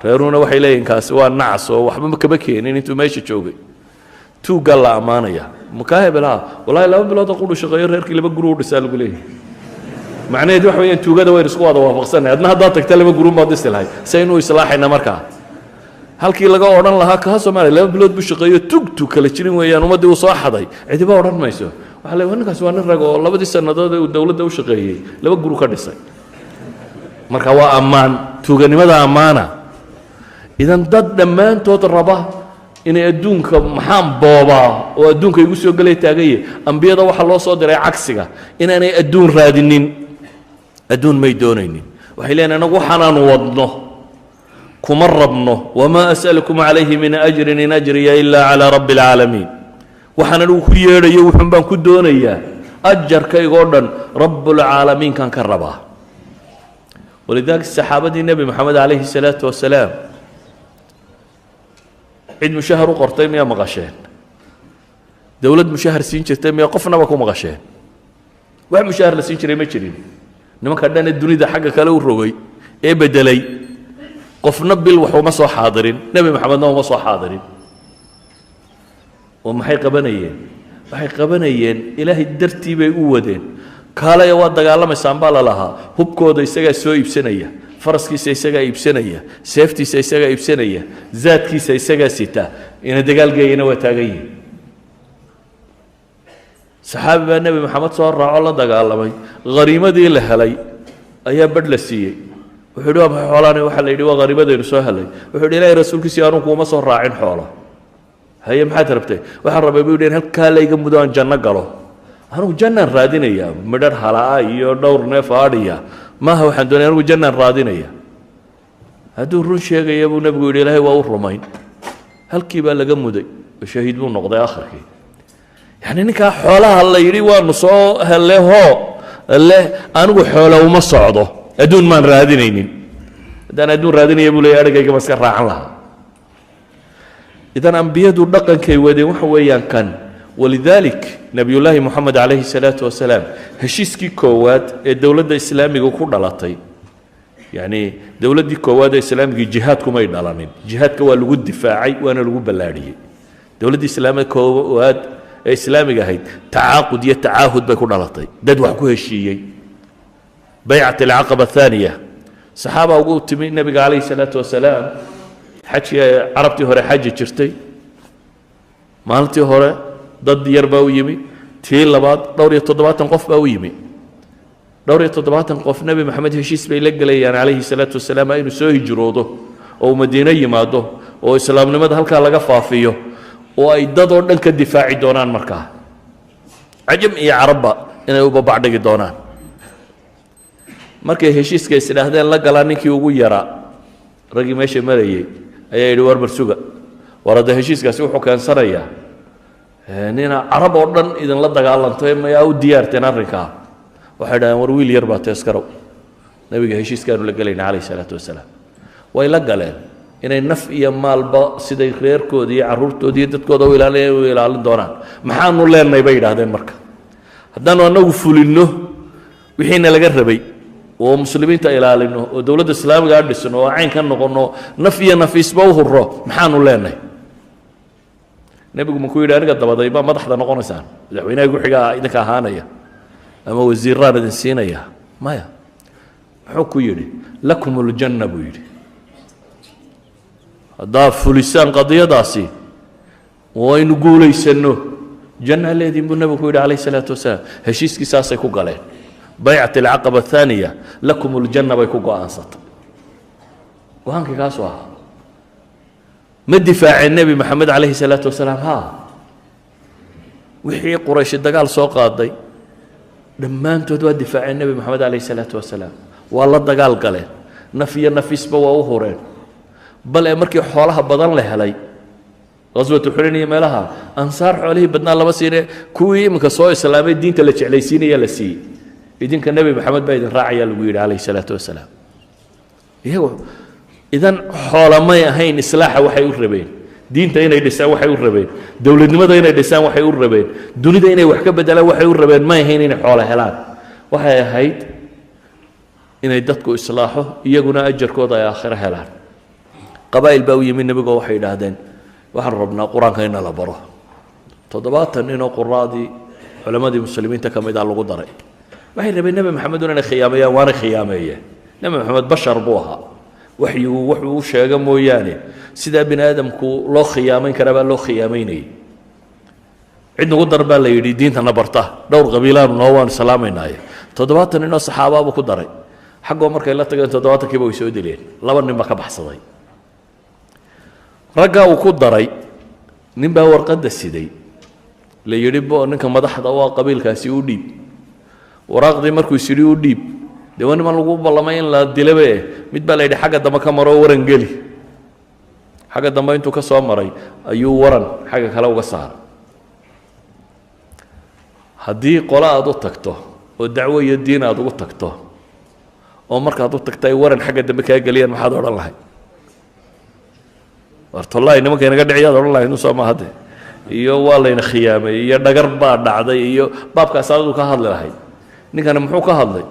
reeruhuna waxay leeyihin kaasi waa nacas oo waxba kama keenin intuu meesha joogay tuuggaa la ammaanaya makaa hebelaha wallaahi 2 bilood oo qudhu shaqeeyo reerkii 2 guri u dhisaa lagu leeyahay macnaheedu waxa weeyaan tuugada waynu isku wada waafaqsanay adna haddaad tagta 2 guri baad dhisi lahayd saynu islaaxayna markaa halkii laga odhan lahaa kaa Soomaaliya 2 bilood buu shaqeeyo tugtu kala jirin weeyaan ummadii uu soo xaday cidiba odhan mayso waxa leeyahay ninkaas waa nin rag oo 2 sanadood uu dawladda u shaqeeyay 2 guri ka dhisay marka waa ammaan tuuganimada ammaana idan dad dhammaantood raba inay adduunka maxaan boobaa oo adduunka igu soo galay taagaye ambiyada waxa loo soo diray cagsiga inaanay adduun raadinin adduun may doonaynin waxay leeyahay anagu waxaan wadno kuma rabno wamaa as'alukum calayhi min ajrin in ajriya ilaa calaa rabbi alcaalamiin waxaan anigu ku yeedhayo wuxuun baan ku doonayaa ajarkaygoo dhan rabbulcaalamiinkan ka rabaa walidaalika saxaabadii nebi moxamed calayhi salaatu wasalaam cid mushahar u qortay miyaa maqasheen dowlad mushahar siin jirtay miyaa qofnaba ku maqasheen wax mushahar la siin jiray ma jirin nimanka dhan ee dunida xagga kale u rogay ee bedelay qofna bil wax uma soo xaadirin nebi maxamedna uma soo xaadirin oo maxay qabanayeen waxay qabanayeen ilaahay dartii bay u wadeen kaalaya waa dagaalamaysaan baa la lahaa hubkooda isagaa soo iibsanaya faraskiisa isagaa iibsanaya seeftiisa isagaa iibsanaya zaadkiisa isagaa sita ina dagaalgeeyana waa taagan yihin saxaabi baa nebi maxamed soo raaco la dagaalamay hariimadii la helay ayaa badh la siiyey wuxuu yidhi waa maxay xoolaani waxaa la yidhi waa hariimadaynu soo helay wuxuu yidhi ilaahay rasuulkiisii anugu uma soo raacin xoolo haye maxaad rabtay waxaan rabay buu yidhi in halkaa layga mudo aan janno galo anugu jannaan raadinayaa midhar halaa iyo dhowr neef aadhiya maaha waxaan doonaya anugu jannaan raadinaya hadduu run sheegaya buu nebigu yidhi ilaahay waa u rumayn halkii baa laga muday oo shahiid buu noqday akhirkii yacni ninkaa xoolaha la yidhi waanu soo helle hoo le anigu xoolo uma socdo adduun maan raadinaynin haddaan adduun raadinaya buu leeyahy adhigayga ma iska raacan lahaa idan ambiyadu dhaqankay wadeen waxa weeyaan kan ولذلك نبي الله محمد عليه الصلاة والسلام هشيسكي كواد الدولة الإسلامية كل دلتي يعني دولة دي كواد الإسلامية جهادكم أي دلانين جهاد كواد لوجود دفاعي وأنا لوجود بلادي دولة الإسلامية كواد الإسلامية هيد تعاقد يتعاهد بكل دلتي دد وحكوه الشيء بيعة العقبة الثانية صحابة وقول تمين النبي عليه الصلاة والسلام حكي عربتي هوري حاجة جرتي مالتي هوري dad yar baa u yimi tii labaad 270 qof baa u yimi 270 qof nabi maxamed heshiis bay la galayaan calayhi salaatu wasalaam inuu soo hijroodo oo madiina yimaado oo islaamnimada halkaa laga faafiyo oo ay dad oo dhan ka difaaci doonaan markaa cajam iyo carabba inay u babacdhigi doonaan markay heshiiska isdhaahdeen la galaan ninkii ugu yaraa ragii meesha marayay ayaa yidhi war barsuga warada heshiiskaasi wuxuu keensanayaa nina carab oo dhan idin la dagaalantay ma yaa u diyaarteen arrinkaa waxay dhahaan war wiil yar baa teeskarow nabiga heshiiskaanu la galayna calayhi salaatu wasalaam way la galeen inay naf iyo maalba siday reerkooda iyo carruurtooda iyo dadkooda u ilaalin doonaan maxaanu leenahay bay yidhaahdeen marka haddaanu annagu fulinno wixiina laga rabay oo muslimiinta ilaalino oo dowladda islaamiga dhisno oo cayn ka noqono naf iyo nafiisba u hurro maxaanu leenahay nebigu ma ku yidhi aniga dabaday baa madaxda noqonaysaan madaxweynaha ku xigaa idinka ahaanaya ama wasiirraan idin siinaya maya muxuu ku yidhi lakum uljanna buu yidhi haddaad fulisaan qadiyadaasi waynu guulaysanno janna leediin buu nebigu ku yidhi calayhi salaatu wasalaam heshiiskii saasay ku galeen baycat alcaqaba athaaniya lakum uljanna bay ku go'aansatay go-aankii kaasuu ahaa ma difaaceen nebi maxamed calayhi salaatu wasalaam haa wixii qurayshi dagaal soo qaaday dhammaantood waa difaaceen nebi maxamed calayhi salaatu wasalaam waa la dagaal galeen naf iyo nafiisba waa u hureen bal ee markii xoolaha badan la helay qaswatu xunayn iyo meelaha ansaar xoolihii badnaa lama siine kuwii iminka soo islaamay diinta la jeclaysiinaya la siiyey idinka nebi maxamed baa idin raacayaa lagu yidhi calayhi salaatu wasalaam iyagu idan xoolamay ahayn islaaxa waxay u rabeen diinta inay dhisaan waxay u rabeen dowladnimada inay dhisaan waxay u rabeen dunida inay wax ka bedelaan waxay u rabeen ma ahayn inay xoolo helaan waxay ahayd inay dadku islaaxo iyaguna ajarkooda ay aakhiro helaan qabaa'il baa u yimid nebigoo waxay yidhaahdeen waxaan rabnaa qur-aanka in la baro 70 ninoo quraadii culammadii muslimiinta ka mid ah lagu daray waxay rabeen nebi maxamed inay khiyaameeyaan waana khiyaameeyeen nebi maxamed bashar buu ahaa waxyigu wuxuu u sheega mooyaane sidaa bini aadamku loo khiyaamayn karaa baa loo khiyaamaynayay cid nagu dar baa la yidhi diintana barta dhowr qabiilaanu noo waanu salaamaynaaye 70 ninoo saxaabaabuu ku daray xaggoo markay la tageen 70kiiba way soo dileen 2 nin baa ka baxsaday raggaa uu ku daray nin baa warqadda siday la yidhi ninka madaxda waa qabiilkaasi u dhiib waraaqdii markuu isyidhi u dhiib dee waa niman lagu ballamay in la dilabe mid baa la yidhi xagga dambe ka maroo waran geli xagga dambe intuu ka soo maray ayuu waran xagga kale uga saaray haddii qole aad u tagto oo dacwo iyo diin aad ugu tagto oo markaad u tagto ay waran xagga dambe kaa geliyaan maxaad odhan lahayd wartollaahi nimanka inaga dhiciyaad odhan lahayd nusoo ma hadde iyo waa layna khiyaamay iyo dhagar baa dhacday iyo baabkaas aadu ka hadli lahayd ninkani muxuu ka hadlay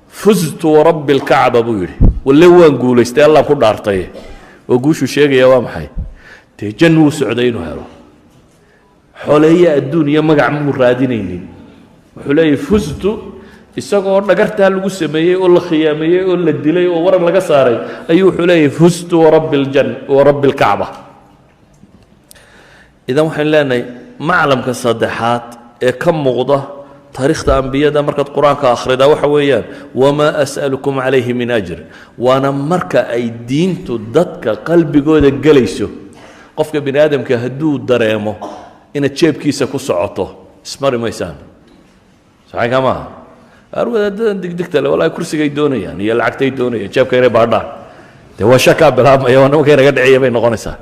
fuztu warabbi alkacba buu yidhi walle waan guulaystay allaan ku dhaartay oo guushuu sheegaya waa maxay dee jann wuu socday inuu helo xoleeye adduun iyo magac muu raadinaynin wuxuu leeyahy fuztu isagoo dhagartaa lagu sameeyey oo la khiyaameeyey oo la dilay oo waran laga saaray ayuu wuxuu leeyahy fuztu warabbi alkacba idan waxaan leenahay maclamka saddexaad ee ka muuqda taariikhda ambiyada markaad qur-aanka akhridaa waxa weeyaan wamaa as'alukum calayhi min ajr waana marka ay diintu dadka qalbigooda gelayso qofka bini aadamka hadduu dareemo inaad jeebkiisa ku socoto ismari maysaan saxaynka maaha arwadaadadan digdigta le wallaahi kursigay doonayaan iyo lacagtay doonayaan jeebka inay baadhaan dee waa shakaa bilaabmaya waa nimanka inaga dhiciya bay noqonaysaa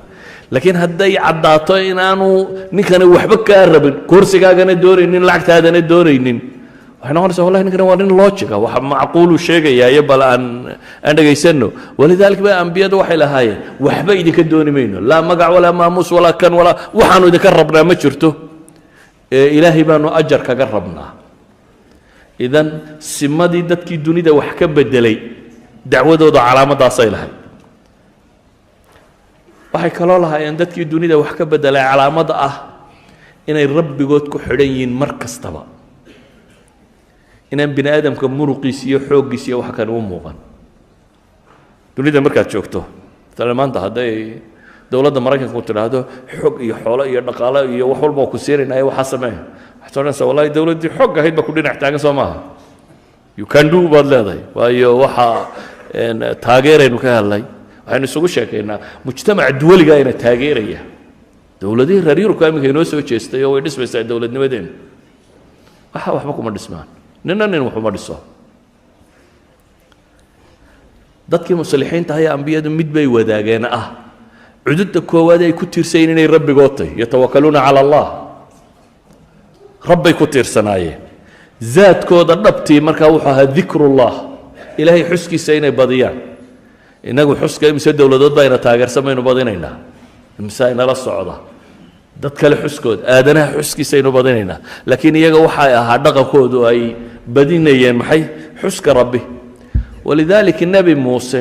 laakiin hadday caddaato inaanu ninkani waxba kaa rabin kursigaagana doonaynin lacagtaadana doonaynin waxay noqonaysaa wallahi ninkani waa nin loojiga wax macquulu sheegayaa iyo bal aan dhegaysanno walidaalika ba ambiyadu waxay lahaayeen waxba idinka dooni mayno laa magac walaa maamuus walaa kan walaa waxaanu idinka rabnaa ma jirto ilaahay baanu ajar kaga rabnaa idan simadii dadkii dunida wax ka bedelay dacwadooda calaamadaasay lahayd waxay kaloo lahaayeen dadkii dunida wax ka bedelay calaamada ah inay rabbigood ku xidhan yihiin mar kastaba inaan bini aadamka muruqiisa iyo xooggiisa iyo wax kan u muuqan dunida markaad joogto tale maanta hadday dowladda maraykanku tidhaahdo xog iyo xoolo iyo dhaqaalo iyo wax walba ku siinaynaya waxaa samee waxaad odhanaysaa wallahi dowladdii xog ahayd baa ku dhinac taagan soo maaha you can do baad leedahay waayo waxaa taageeraynu ka hadlay waxaynu isugu sheekaynaa mujtamaca duwaliga ina taageeraya dowladihii reer yurubka iminka inoo soo jeestay oo way dhismaysaa dowladnimadeena waxba kuma dhismaan nina nin waxuma dhiso dadkii muslixiinta ayaa ambiyadu mid bay wadaageen ah cududda koowaad ay ku tiirsayin inay rabbigood tahay yatawakkaluuna cala allah rabbay ku tiirsanaayeen zaadkooda dhabtii markaa wuxuu ahaa dikrullah ilaahay xuskiisa inay badiyaan inagu xuska imise dowladood baa ina taageersan maynu badinaynaa imise inala socda dad kale xuskooda aadanaha xuskiisa aynu badinaynaa laakiin iyaga waxay ahaa dhaqankoodu ay badinayeen maxay xuska rabbi walidaalika nebi muuse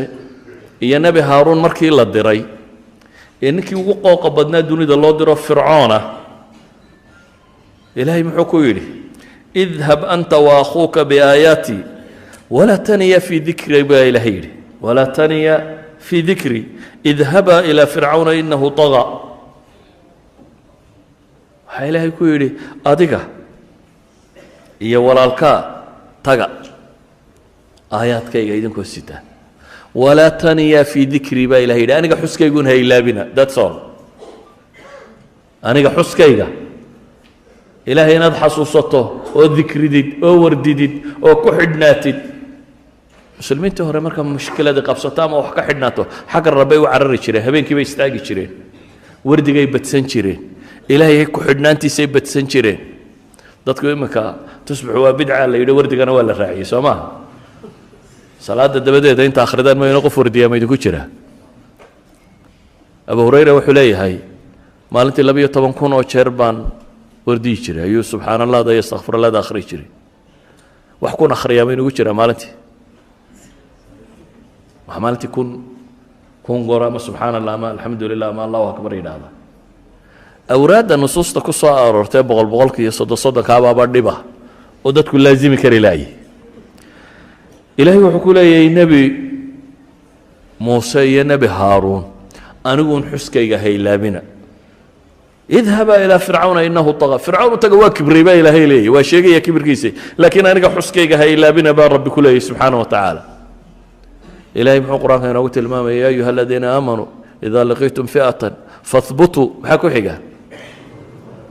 iyo nebi haaruun markii la diray ee ninkii ugu qooqa badnaa dunida loo diro fircoona ilaahay muxuu ku yidhi idhab anta waakhuuka biaayaatii walaa taniya fii dikri baa ilaahay yidhi walaa taniya fii dikri idhabaa ilaa fircawna inahu طagaa waxaa ilaahay ku yidhi adiga iyo walaalkaa taga aayaadkayga idinkoo sitaan walaa taniya fii dikri baa ilahay yidhi aniga xuskaygun ha ilaabina that's all aniga xuskayga ilaahay inaad xasuusato oo dikridid oo wardidid oo ku xidhnaatid muslimiintii hore marka mushkiladii qabsato ama wax ka xidhnaato xagga rabbay u carari jireen habeenkii bay istaagi jireen wardigay badsan jireen ilaahay ku xidhnaantiisay badsan jireen dadku iminka tusbaxu waa bidca la yidhi wardigana waa la raaciyey soo maaha salaada dabadeeda inta akhridaan mayno qof wardiyaa ma idinku jira abu hurayra wuxuu leeyahay maalintii 12,000 oo jeer baan wardiyi jiray ayuu subxaan allah da yastakfir allah da akhri jiray wax kun akhriyaa ma inugu jira maalintii wax maalintii kun goor ama subxaan allah ama alxamdu lilah ama allahu akbar yidhaahda awraadda nusuusta ku soo aroortay boqolka iyo soddonkaababa dhiba oo dadku laazimi kari laayay ilaahay wuxuu ku leeyahay nebi muuse iyo nebi haaruun aniguun xuskayga haylaabina idhabaa ilaa fircawna inahu طagaa fircawn taga waa kibray baa ilaahay leeyahy waa sheegaya kibirkiisa laakiin aniga xuskayga haylaabina baa rabbi ku leeyahy subxaana wa tacaala ilahay muxuu qur-aanka inoogu tilmaamaya ya ayuha aladiina aamanuu idaa laqiitum fi'atan fahbutuu maxaa ku xiga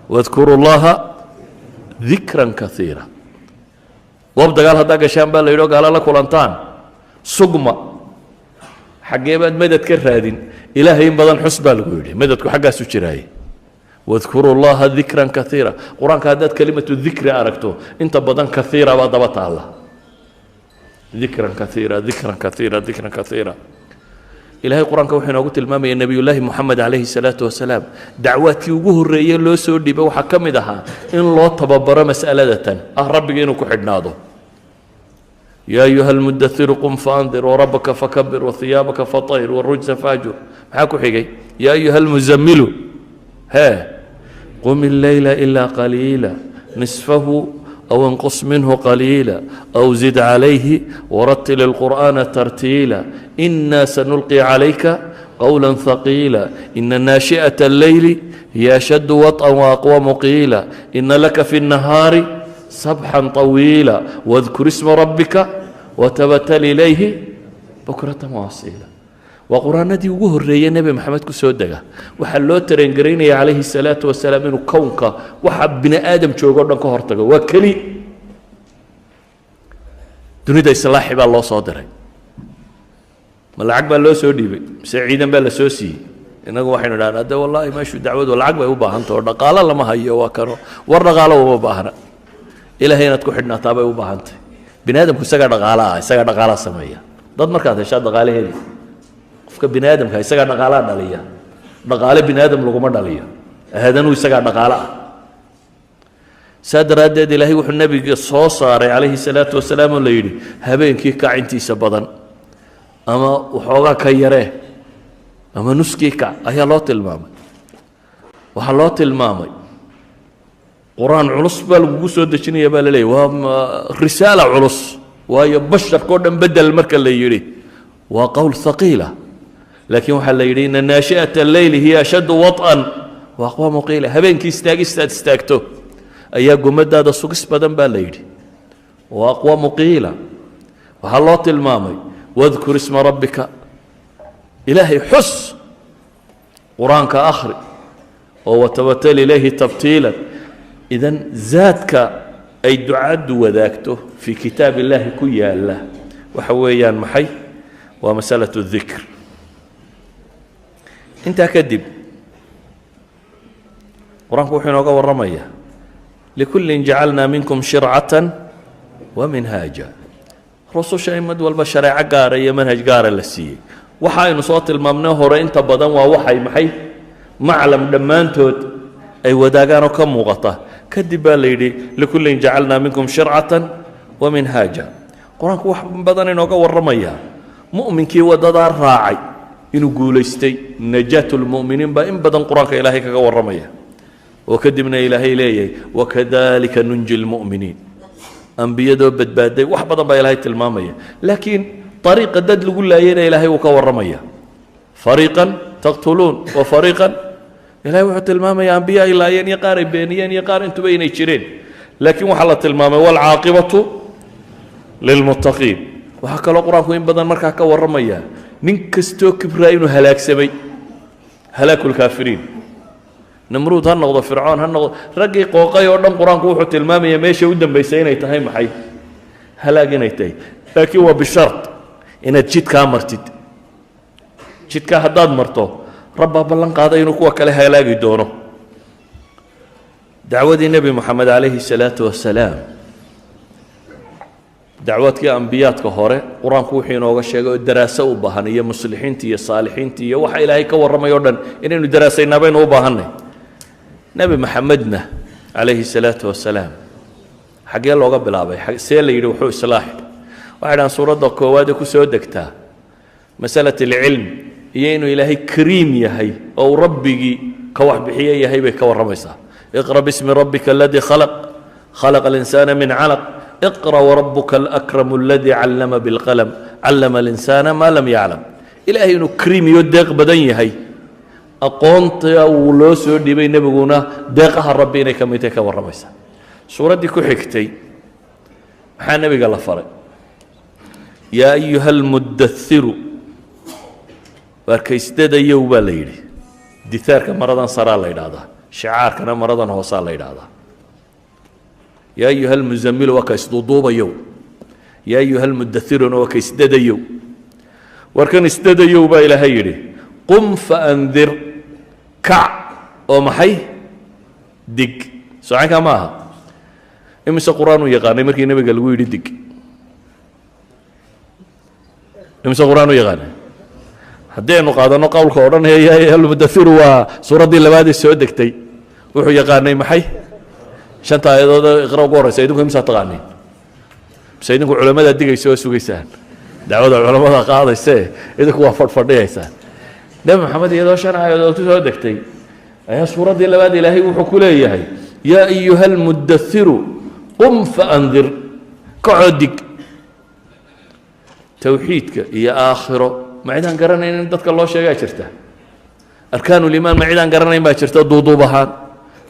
wadkuru llaha dikran kaiira goob dagaal haddaa gashaan baa la yidhi oo gaala la kulantaan sugma xaggee baad madad ka raadin ilaahay in badan xus baa lagu yidhi madadku xaggaasu jiraaye wadkuru llaha dikran kaiira qur-aanka haddaad kelimatu dikri aragto inta badan kaiira baa daba taalla dikran kaiira dikran kaiira dikran kaiira ilaahay qur-aanka wuxuu inoogu tilmaamaya nebiyullaahi moxamed calayhi salaatu wasalaam dacwaadkii ugu horreeye loo soo dhiibay waxaa ka mid ahaa in loo tababaro mas'aladatan ah rabbiga inuu ku xidhnaado yaa ayuha almudairu qum faandir warabbaka fakabir wahiyaabaka fatahir warujsa faajur maxaa ku xigay yaa ayuha almuzamilu hee qum illeyla ilaa qaliila nisfahu أو انقص منه قليلا أو زد عليه ورتل القرآن ترتيلا إنا سنلقي عليك قولا ثقيلا إن ناشئة الليل هي أشد وطئا وأقوم قيلا إن لك في النهار سبحا طويلا واذكر اسم ربك وتبتل إليه بكرة واصيلا وقرآن دي ugu horeeyay nabi maxamed ku soo daga waxa loo tareen gareynaya calayhi salaatu wasalaam inuu kownka waxa bini aadam joogo dhan ka hortago waa kali dunida islaaxi baa loo soo diray ma lacag baa loo soo dhiibay mise ciidan baa la soo siiyey inagu waxaynu dhahnaa de wallaahi meeshu dacwadu lacag bay u baahantaho dhaqaalo lama hayo waa kano war dhaqaalo uma baahna ilaahay inaad ku xidhnaataa bay u baahantahay bini aadamku isagaa dhaqaalaa sameeya dad markaad heshaa dhaqaale heli qofka bini aadamka isagaa dhaqaalaa dhaliya dhaqaale bini aadam laguma dhaliyo aadanuu isagaa dhaqaale ah saa daraaddeed ilaahay wuxuu nebiga soo saaray calayhi salaatu wasalaam oo la yidhi habeenkii kac intiisa badan ama waxoogaa ka yaree ama nuskii kac ayaa loo tilmaamay waxaa loo tilmaamay qur-aan culus baa lagugu soo dejinaya baa la leeyahy waa risaala culus waayo basharkao dhan bedel marka la yidhi waa qowl haqiila laakiin waxaa la yidhi ina naashi'ata alleyli hiya ashaddu waط'an wa aqwamu qiila habeenkii istaagistaad istaagto ayaa gumadaada sugis badan baa la yidhi wa aqwamu qiila waxaa loo tilmaamay wadkur isma rabbika ilaahay xus qur-aanka akhri oo watabatal ilayhi tabtiilan idan zaadka ay ducaaddu wadaagto fii kitaab illaahi ku yaalla waxa weeyaan maxay waa masalatu dikr intaa kadib qur-aanku wuxuu inooga warramayaa likullin jacalnaa minkum shircatan wa minhaaja rususha in mid walba shareeco gaara iyo manhaj gaara la siiyey waxa aynu soo tilmaamnay hore inta badan waa waxay maxay maclam dhammaantood ay wadaagaan oo ka muuqata kadib baa la yidhi likullin jacalnaa minkum shircatan wa minhaaja qur-aanku wax badan inooga warramaya mu'minkii waddadaa raacay inuu guulaystay najaatu lmu'miniin baa in badan qur-aanka ilaahay kaga warramaya oo kadibna ilaahay leeyahay wakadalika nunji lmu'miniin ambiyadoo badbaaday wax badan baa ilaahay tilmaamaya laakiin ariiqa dad lagu laayayna ilaahay wuu ka warramaya fariiqan taqtuluun wa fariiqan ilahay wuxuu tilmaamaya ambiya ay laayeen iyo qaar ay beeniyeen iyo qaar intuba inay jireen laakiin waxaa la tilmaamay waalcaaqibatu lilmuttaqiin waxaa kaloo qur-aanku in badan markaa ka warramaya nin kastoo kibraa inuu halaagsamay halaakulkaafiriin namruud ha noqdo fircoon ha noqdo raggii qooqay oo dhan qur-aanku wuxuu tilmaamaya meesha u dambaysay inay tahay maxay halaag inay tahay laakiin waa bishart inaad jidkaa martid jidkaa haddaad marto rabbaa ballan qaaday inuu kuwa kale halaagi doono dacwadii nebi moxamed calayhi salaatu wasalaam dacwadkii ambiyaadka hore qur-aanku wuxuu inooga sheegay oo daraaso u baahan iyo muslixiintii iyo saalixiintii iyo waxa ilaahay ka warramay o dhan inaynu daraasaynaa baynu u baahannay nebi maxamedna calayhi salaatu wasalaam xaggee looga bilaabay see la yidhi wuxuu islaaxi waxay dhahaan suuradda koowaadee ku soo degtaa masalat alcilm iyo inuu ilaahay kariim yahay oo uu rabbigii ka waxbixiye yahay bay ka warramaysaa iqra bismi rabbika aladii khalaq khalaqa alinsaana min calaq اقرأ وربك الأكرم الذي علم بالقلم علم الإنسان ما لم يعلم إلهي إنه كريم يدق بدني هي أقونت ولو سودي بين نبينا دقها ربنا كم يتك ورميسا سورة دي كحكتي حان نبي قال فرق يا أيها المدثر واركيستد يوبا ليلي دثار كمرضا صار الله يدادا شعار كنا مرضا هو صار الله يدادا يا أيها المزمل وكيسدوب يوم يا أيها المدثر وكيسدد يوم واركن استد يوم إلى هيري قم فأنذر كع ومحي دق ساعك معها إمس القرآن يغني مركي النبي قال ويدي دق إمس القرآن يغني حدين قاعد نقول قرآن هي يا أيها المدثر وسورة دي اللي بعد السودكتي وحو يغني محي shanta aayadood iqra ugu horeysa idinku imsa taqaaniin bise idinku culamada digaysa oo sugaysaan dacwada culamada qaadaysa idinku waa fadhiyaysaan nabi maxamed iyadoo shan aayadood ku soo degtay ayaa suuraddii labaad ilaahay wuxuu ku leeyahay yaa ayuha almudathiru qum faandir kacodig tawxiidka iyo aakhiro ma cidaan garanayn in dadka loo sheegaa jirta arkaanu liimaan ma cidaan garanayn baa jirta duuduub ahaan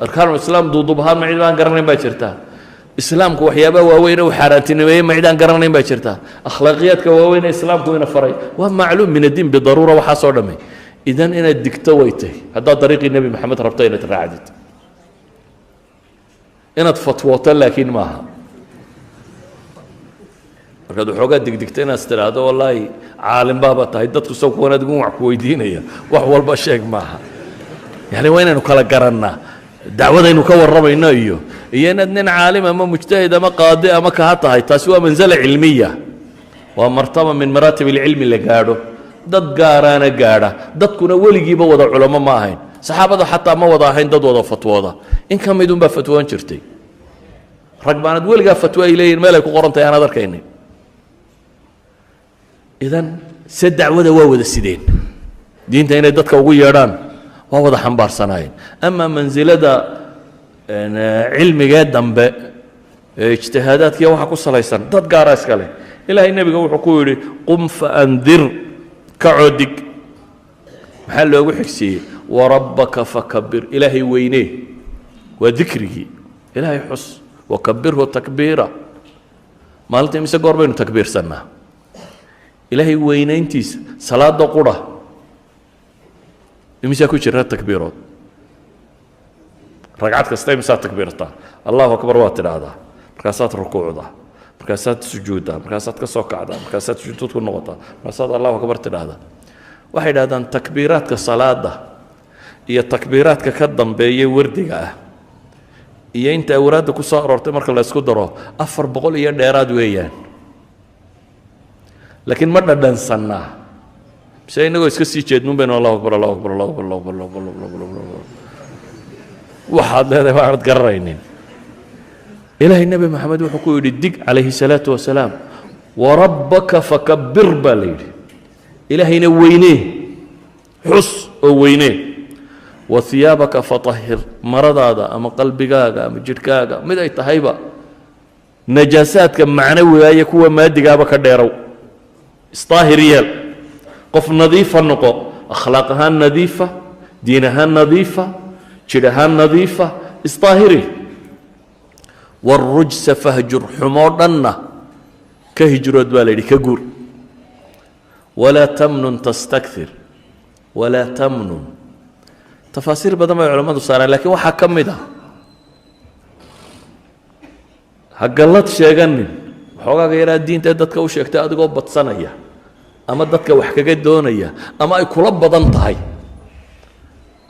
أركان الإسلام ضد بهان ما عندنا قرنين باشرتها إسلام كوحيابا وين وحاراتين وين ما عندنا قرنين باشرتها أخلاقيات كوين إسلام كوين فري وهم معلوم من الدين بالضرورة وحصل دمي إذا أنا الدكتويته هذا طريق النبي محمد ربطينا تراعدت أنا تفتوت لكن معها markaad xoogaa digdigta inaad istiraahdo wallaahi caalim baaba tahay dadku soo kuwanaad ugu wax ku weydiinaya wax walba sheeg maaha yani waa inaynu kala garannaa dacwadaynu ka warramayno iyo inaad nin caalim ama mujtahid ama qaadi ama kaha tahay taasi waa manzala cilmiya waa martaba min maraatib alcilmi la gaadho dad gaaraana gaadha dadkuna weligiiba wada culamo ma ahayn saxaabada xataa ma wada ahayn dad wada fatwooda in ka mid unbaa fatwoon jirtay rag baanad weligaa fatwo ay leeyihin meel ay ku qoran tahay aanaad arkaynin idan se dacwada waa wada sideen diinta inay dadka ugu yeedhaan waa wada xambaarsanaayeen ama mansilada cilmigee dambe ee ijtihaadaadkiiya waxa ku salaysan dad gaara iska leh ilaahay nebiga wuxuu ku yidhi qum faandir kacodig maxaa loogu xigsiiyey warabbaka fakabir ilaahay weynee waa dikrigii ilaahay xus wakabirhu takbiira maalinta imise goor baynu takbiirsannaa ilaahay weynayntiisa salaada qura imisaa ku jira takbiirood ragcad kasta imisaa takbiirtaa allahu akbar waa tidhaahdaa markaasaad rukuucdaa markaasaad sujuuddaa markaasaad ka soo kacdaa markaasaad sujuud ku noqotaa markaasaad allahu akbar tidhaahdaa waxay idhahdaan takbiiraadka salaada iyo takbiiraadka ka dambeeya wardiga ah iyo inta awraadda ku soo aroortay marka la isku daro 400 iyo dheeraad weeyaan laakiin ma dhadhansannaa mise inagoo iska sii jeednuun baynu allahu akbar allahu akbar allahu akbar allahu akbar allahu akbar waxaad leedahay waxaanad garanaynin ilaahay nebi maxamed wuxuu ku yidhi dig calayhi salaatu wasalaam warabbaka fakabbir baa la yidhi ilaahayna weynee xus oo weynee wahiyaabaka fatahhir maradaada ama qalbigaaga ama jidhkaaga mid ay tahayba najaasaadka macnawiga iyo kuwa maadigaaba ka dheerow isdaahir yeel qof nadiifa noqo akhlaaq ahaan nadiifa diin ahaan nadiifa jidh ahaan nadiifa isdaahiri warujsa fahjur xumoo dhanna ka hijrood baa la yidhi ka guur walaa tamnun tastakthir walaa tamnun tafaasiir badan bay culammadu saareen laakiin waxaa ka mid ah ha gallad sheeganin waxoogaaga yaraa diinta dadka u sheegtay adigoo badsanaya ama dadka wax kaga doonaya ama ay kula badan tahay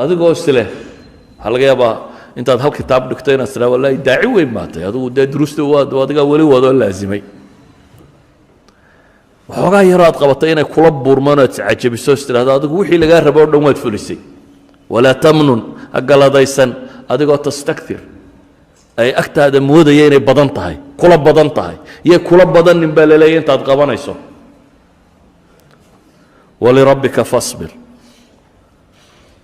adigoo isleh waxaa laga yaabaa intaad hal kitaab dhigto inaad tiraa wallaahi daaci weyn baatay adigu dee duruusta adigaa weli wadoo laasimay waxoogaa yaroo aad qabatay inay kula buurmaan oo aad iscajabiso is tidhahdo adigu wixii lagaa rabo o dhan waad fulisay walaa tamnun ha galadaysan adigoo tastaktir ay agtaada moodaya inay badan tahay kula badan tahay iyo kula badanin baa laleeya intaad qabanayso walirabbika fasbir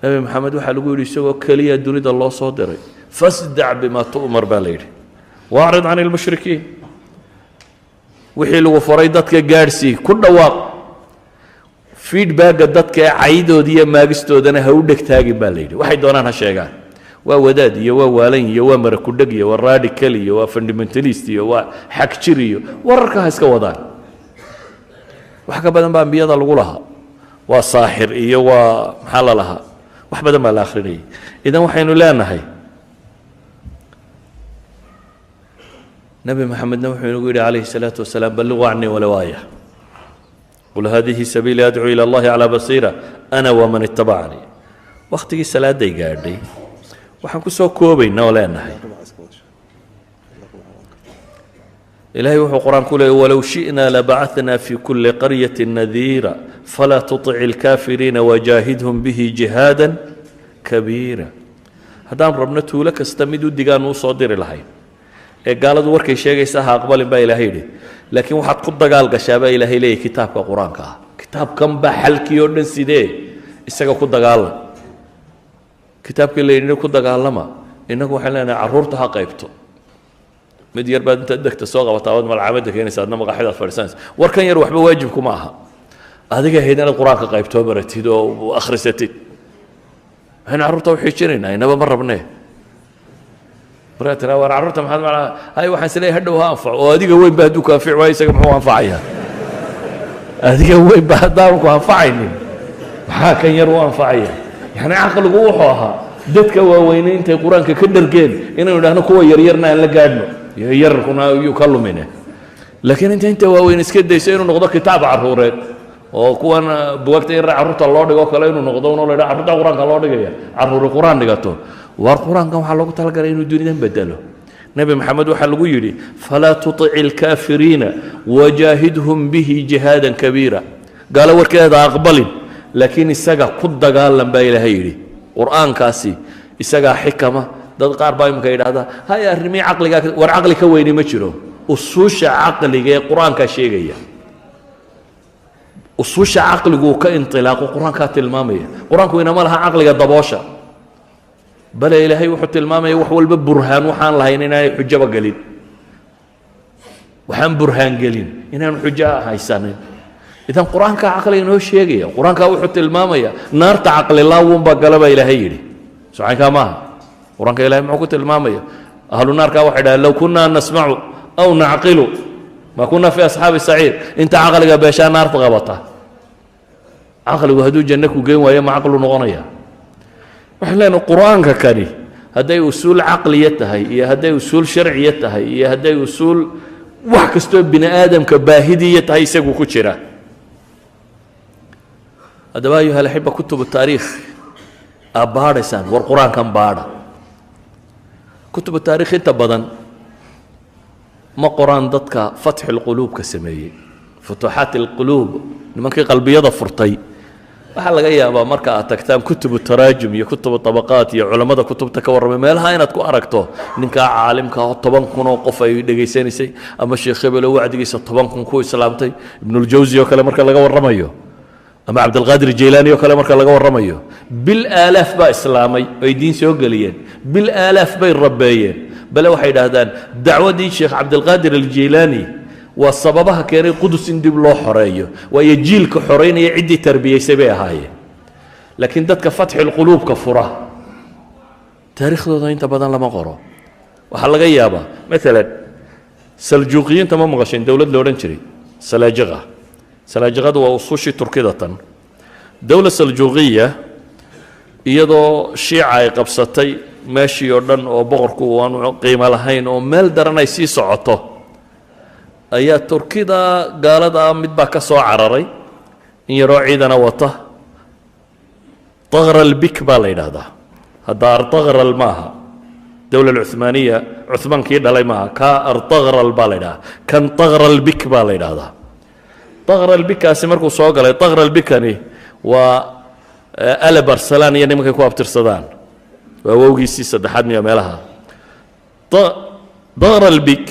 nebi maxamed waxaa lagu yidhi isagoo keliya dunida loo soo diray fasdac bimaa tu'mar baa la yidhi waacrid can ilmushrikiin wixii lagu faray dadka gaadhsii ku dhawaaq feedbacka dadka ee caydooda iyo maagistoodana ha u dhegtaagin baa la yidhi waxay doonaan ha sheegaan waa wadaad iyo waa waalan iyo waa marakudheg iyo waa radical iyo waa fundamentalist iyo waa xagjir iyo wararka ha iska wadaan wax ka badan baa ambiyada lagu lahaa waa saaxir iyo waa maxaa la lahaa wax badan baa la akhrinayay idan waxaynu leenahay nebi maxamedna wuxuu inagu yidhi calayhi salaatu wasalaam balliquu canii walow aaya qul hadihi sabiili adcuu ila allahi calaa basiira ana waman ittabacanii wakhtigii salaaday gaadhay waxaan ku soo koobaynaa oo leenahay ilaahay wuxuu qur-aan ku leeyay walow shi'naa labacathnaa fi kulli qaryatin nadiira falaa tuطic ilkaafiriina wajaahidhum bihi jihaadan kabiira haddaan rabno tuulo kasta mid u digaanu usoo diri lahayn ee gaaladu warkay sheegaysa ha aqbalin baa ilaahay yidhi laakiin waxaad ku dagaal gashaa baa ilaahay leeyahy kitaabka qur-aanka ah kitaabkan baa xalkii oo dhan sidee isaga ku dagaalan kitaabkii la yidhi ku dagaalama innagu waxaan leenahay carruurta ha qaybto mid yar baad intaad degta soo qabataa waad malcaamadda keenaysa adna maqaaxidaad fadhiisanaysa warkan yar waxba waajibku ma aha adiga ahayd inaad qur-aanka qaybtoo baratid oo akhrisatid waxaynu carruurta u xiijinaynaa inaba ma rabnee markaad tiraa war carruurta maxaad macnaa hay waxaan is leeyahay hadhow ha anfaco oo adiga weyn ba hadduu ku anfici waayo isaga muxuu anfacayaa adiga weyn ba haddaan ku anfacaynin maxaa kan yar u anfacaya yani caqligu wuxuu ahaa dadka waaweyne intay qur-aanka ka dhargeen inaynu idhaahno kuwa yaryarna aan la gaadhno yararkuna yuu ka lumine laakiin inta waaweyn iska dayso inuu noqdo kitaab carruureed oo kuwan bugaagta yar carruurta loo dhigo kale inuu noqdo unoo la idhaha carruurta qur-aanka loo dhigaya carruuri qur-aan dhigato war qur-aankan waxaa loogu talagalay inuu dunidan bedelo nebi maxamed waxaa lagu yidhi falaa tuطic ilkaafiriina wajaahidhum bihi jihaadan kabiira gaalo warkeeda aqbalin laakiin isaga ku dagaalan baa ilaahay yidhi qur-aankaasi isagaa xikama dad qaar baa imika yidhahdaa hay arrimii caqligaa war caqli ka weyni ma jiro usuusha caqliga ee qur-aankaa sheegaya usuusha caqliguu ka intilaaqo qur-aankaa tilmaamaya qur-aanku inama laha caqliga daboosha bale ilaahay wuxuu tilmaamaya wax walba burhaan waxaan lahayn inaanay xujaba gelin waxaan burhaan gelin inaanu xujo haysanin idan qur-aankaa caqliga inoo sheegaya qur-aankaa wuxuu tilmaamaya naarta caqli laawunbaa gala baa ilaahay yidhi socankaa maaha qur-aanka ilahay muxuu ku tilmaamaya ahlu naarkaa waxay dhahaan low kunaa nasmacu aw nacqilu ma kunaa fi asxaabi saciir inta caqliga beeshaa naarta qabata caqligu hadduu janno ku geen waayo ma caqlu noqonaya waxaan leenahay qur-aanka kani hadday usuul caqliya tahay iyo hadday usuul sharciya tahay iyo hadday usuul wax kastoo bini aadamka baahidiya tahay isagu ku jira haddaba ayuha alaxiba kutubu taariikh aad baadhaysaan war qur-aankan baadha kutubu taariikh inta badan ma qoraan dadka fatxi lquluubka sameeyey futuuxaat alquluub nimankii qalbiyada furtay waxaa laga yaabaa marka aad tagtaan kutubu taraajum iyo kutubu tabaqaat iyo culammada kutubta ka warramay meelaha inaad ku aragto ninkaa caalimka oo 10 kun oo qof ay dhegaysanaysay ama sheekh hebelo wacdigiisa 10 kun ku islaamtay ibnuljawsi oo kale marka laga warramayo ama cabdilqaadir jeylaani oo kale marka laga warramayo bil aalaaf baa islaamay ay diin soo geliyeen bil aalaaf bay rabbeeyeen bale waxay yidhaahdaan dacwadii sheekh cabdilqaadir aljeylaani waa sababaha keenay qudus in dib loo xoreeyo waayo jiilka xoreynaya ciddii tarbiyaysay bay ahaayeen laakiin dadka fatxi lquluubka fura taariikhdooda inta badan lama qoro waxaa laga yaabaa maalan saljuuqiyiinta ma maqasheen dowlad lo odhan jiray salaajiqa salaajiqadu waa usuushii turkida tan dowla saljuuqiya iyadoo shiica ay qabsatay meeshii oo dhan oo boqorku aanu qiimo lahayn oo meel daran ay sii socoto ayaa turkida gaalada mid baa ka soo cararay in yaroo ciidana wata taqral bik baa la yidhaahdaa hadda artaqral maaha dowla alcuthmaaniya cuthmaankii dhalay maaha kaa artaqral baa la yidhahdaa kan taqral bik baa la yidhaahdaa taqral bikaasi markuu soo galay taqral bikani waa alab arsalaan iyo nimankay ku abtirsadaan waa wowgiisii saddexaad miya meelaha taqral bik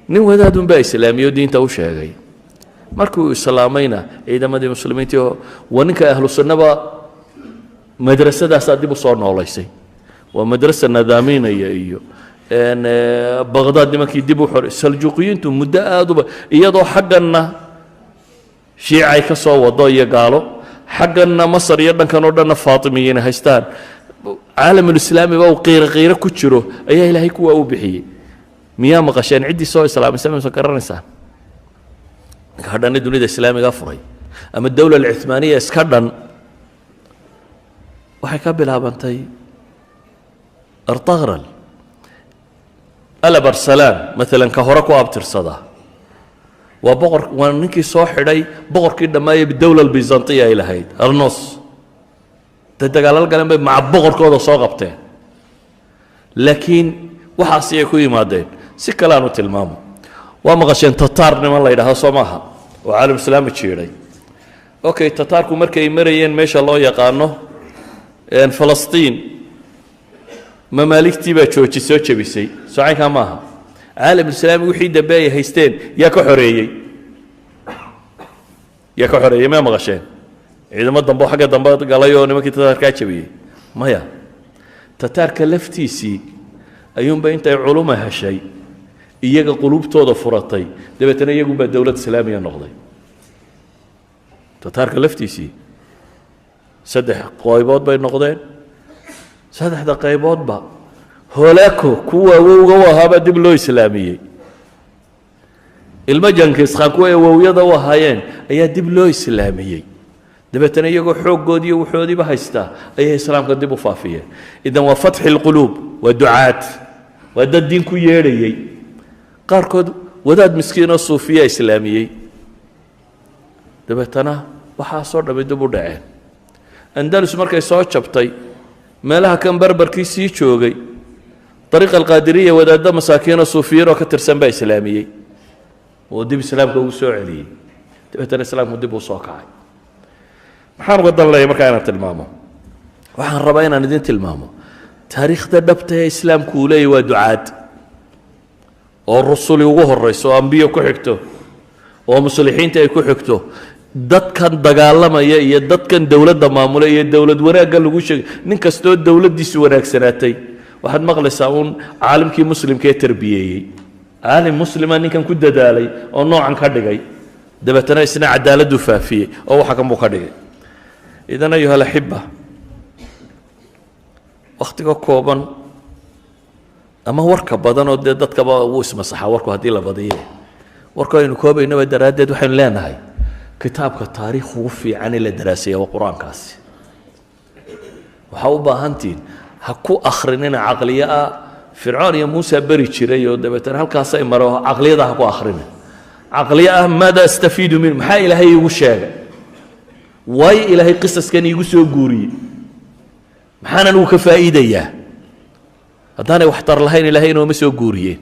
nin wadaadun baa islaamiyo diinta u sheegay markuu islaamayna ciidamadii muslimiintii oo waa ninka ahlu sunnaba madrasadaasaa dib u soo noolaysay waa madrasa nadaaminaya iyo baqdaad nimankii dib u xoray saljuuqiyiintu muddo aada iyadoo xagganna shiicay ka soo wado iyo gaalo xagganna masar iyo dhankan oo dhanna faatimiyiin haystaan caalamulislaami baa uu qiiro ku jiro ayaa ilaahay kuwaa u bixiyey miyaa maqasheen ciddii soo islaamisa maysa garanaysaan ninka dhanne dunida islaamiga furay ama dowla alcuthmaaniya iska dhan waxay ka bilaabantay artaqral alab arsalaan maalan ka hore ku abtirsada waa boqor waa ninkii soo xidhay boqorkii dhammaayey dowla albizantiya ay lahayd arnos dee dagaalal galeen bay maca boqorkooda soo qabteen laakiin waxaasi ay ku yimaadeen si kale aan u tilmaamo waa maqasheen tataar niman la yidhaahdo soo maaha oo caalam islaami jiidhay okay tataarku markay marayeen meesha loo yaqaano falastiin mamaaligtii baa soo jebisay socaynkaa maaha caalamulislaami wixii dambe ay haysteen yaa ka xoreeyey ma maqasheen ciidamo dambe oo xagga dambe galay oo nimankii tataarkaa jebiyey maya tataarka laftiisii ayuunba intay culuma heshay iyaga quluubtooda furatay dabeetana iyagunbaa dowlad islaamiya noqday tataarka laftiisii 3 qaybood bay noqdeen 3 qayboodba holaako kuwa awowga u ahaabaa dib loo islaamiyey ilmo jankiskaan kuwa awowyada u ahaayeen ayaa dib loo islaamiyey dabeetana iyagoo xooggoodii iyo waxoodiiba haystaa ayay islaamka dib u faafiyeen idan waa fatxi lquluub waa ducaad waa dad diin ku yeedhayey qaarkood wadaad miskiinoo suufiya islaamiyey dabeetana waxaasoo dhammi dib u dhaceen andalus markay soo jabtay meelaha kan barbarkii sii joogay dariiqa alqaadiriya wadaadda masaakiinoo suufiyiinoo ka tirsan baa islaamiyey oo dib islaamka ugu soo celiyey dabeetana islaamku dib uu soo kacay maxaan uga dan leeyahay markaa inaan tilmaamo waxaan rabaa inaan idin tilmaamo taariikhda dhabta ee islaamku uu leeyahy waa ducaad oo rusuli ugu horrayso oo ambiyo ku xigto oo muslixiinta ay ku xigto dadkan dagaalamaya iyo dadkan dowladda maamula iyo dowlad wanaagga lagu sheegay nin kastoo dowladdiisu wanaagsanaatay waxaad maqlaysaa uun caalimkii muslimkee tarbiyeeyey caalim muslima ninkan ku dadaalay oo noocan ka dhigay dabeetana isna cadaaladdu faafiyey oo waxa kan buu ka dhigay idan ayuha alaxiba wakhtiga kooban ama warka badan oo dee dadkaba wuu ismasaxaa warku haddii la badiye warku aynu koobaynaba daraaddeed waxaynu leenahay kitaabka taariikh ugu fiican ee la daraaseeya waa qur-aankaasi waxaa u baahantiin ha ku akhrinina caqliyo ah fircoon iyo muuse beri jiray oo dabeetana halkaasay maro caqliyada ha ku akhrina caqliyo ah maada astafiidu min maxaa ilaahay iigu sheegay waayo ilaahay qisaskan iigu soo guuriyey maxaan anigu ka faa'iidayaa haddaanay waxtar lahayn ilaahay inooma soo guuriyeen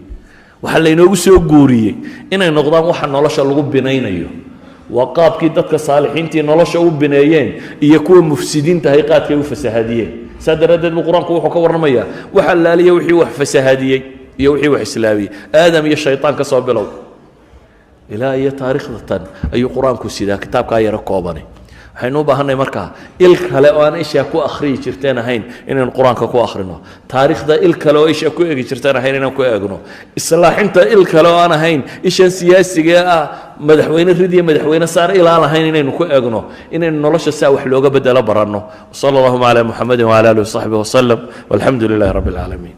waxaa laynoogu soo guuriyey inay noqdaan waxa nolosha lagu binaynayo waa qaabkii dadka saalixiintii nolosha u bineeyeen iyo kuwa mufsidiinta hay qaadkay u fasahadiyeen saa daraaddeed buu qur-aanku wuxuu ka warramayaa waxa laaliya wixii wax fasahadiyey iyo wixii wax islaamiyey aadam iyo shaytaan ka soo bilow ilaa iyo taariikhdatan ayuu qur-aanku sidaa kitaabkaa yaro koobani waxaynu u baahanay markaa il kale oo aan ishaa ku akhriyi jirteen ahayn inaynu qur-aanka ku akhrino taariikhda il kale oo ishaa ku eegi jirteen ahayn inaan ku eegno islaaxinta il kale oo aan ahayn ishaan siyaasiga ah madaxweyne rid iyo madaxweyne saar ilaan ahayn inaynu ku eegno inaynu nolosha saa wax looga bedelo baranno sala allahuma calaa muxamedin wacala alihi wasaxbihi wasalam walxamdu lilahi rabbi alcaalamiin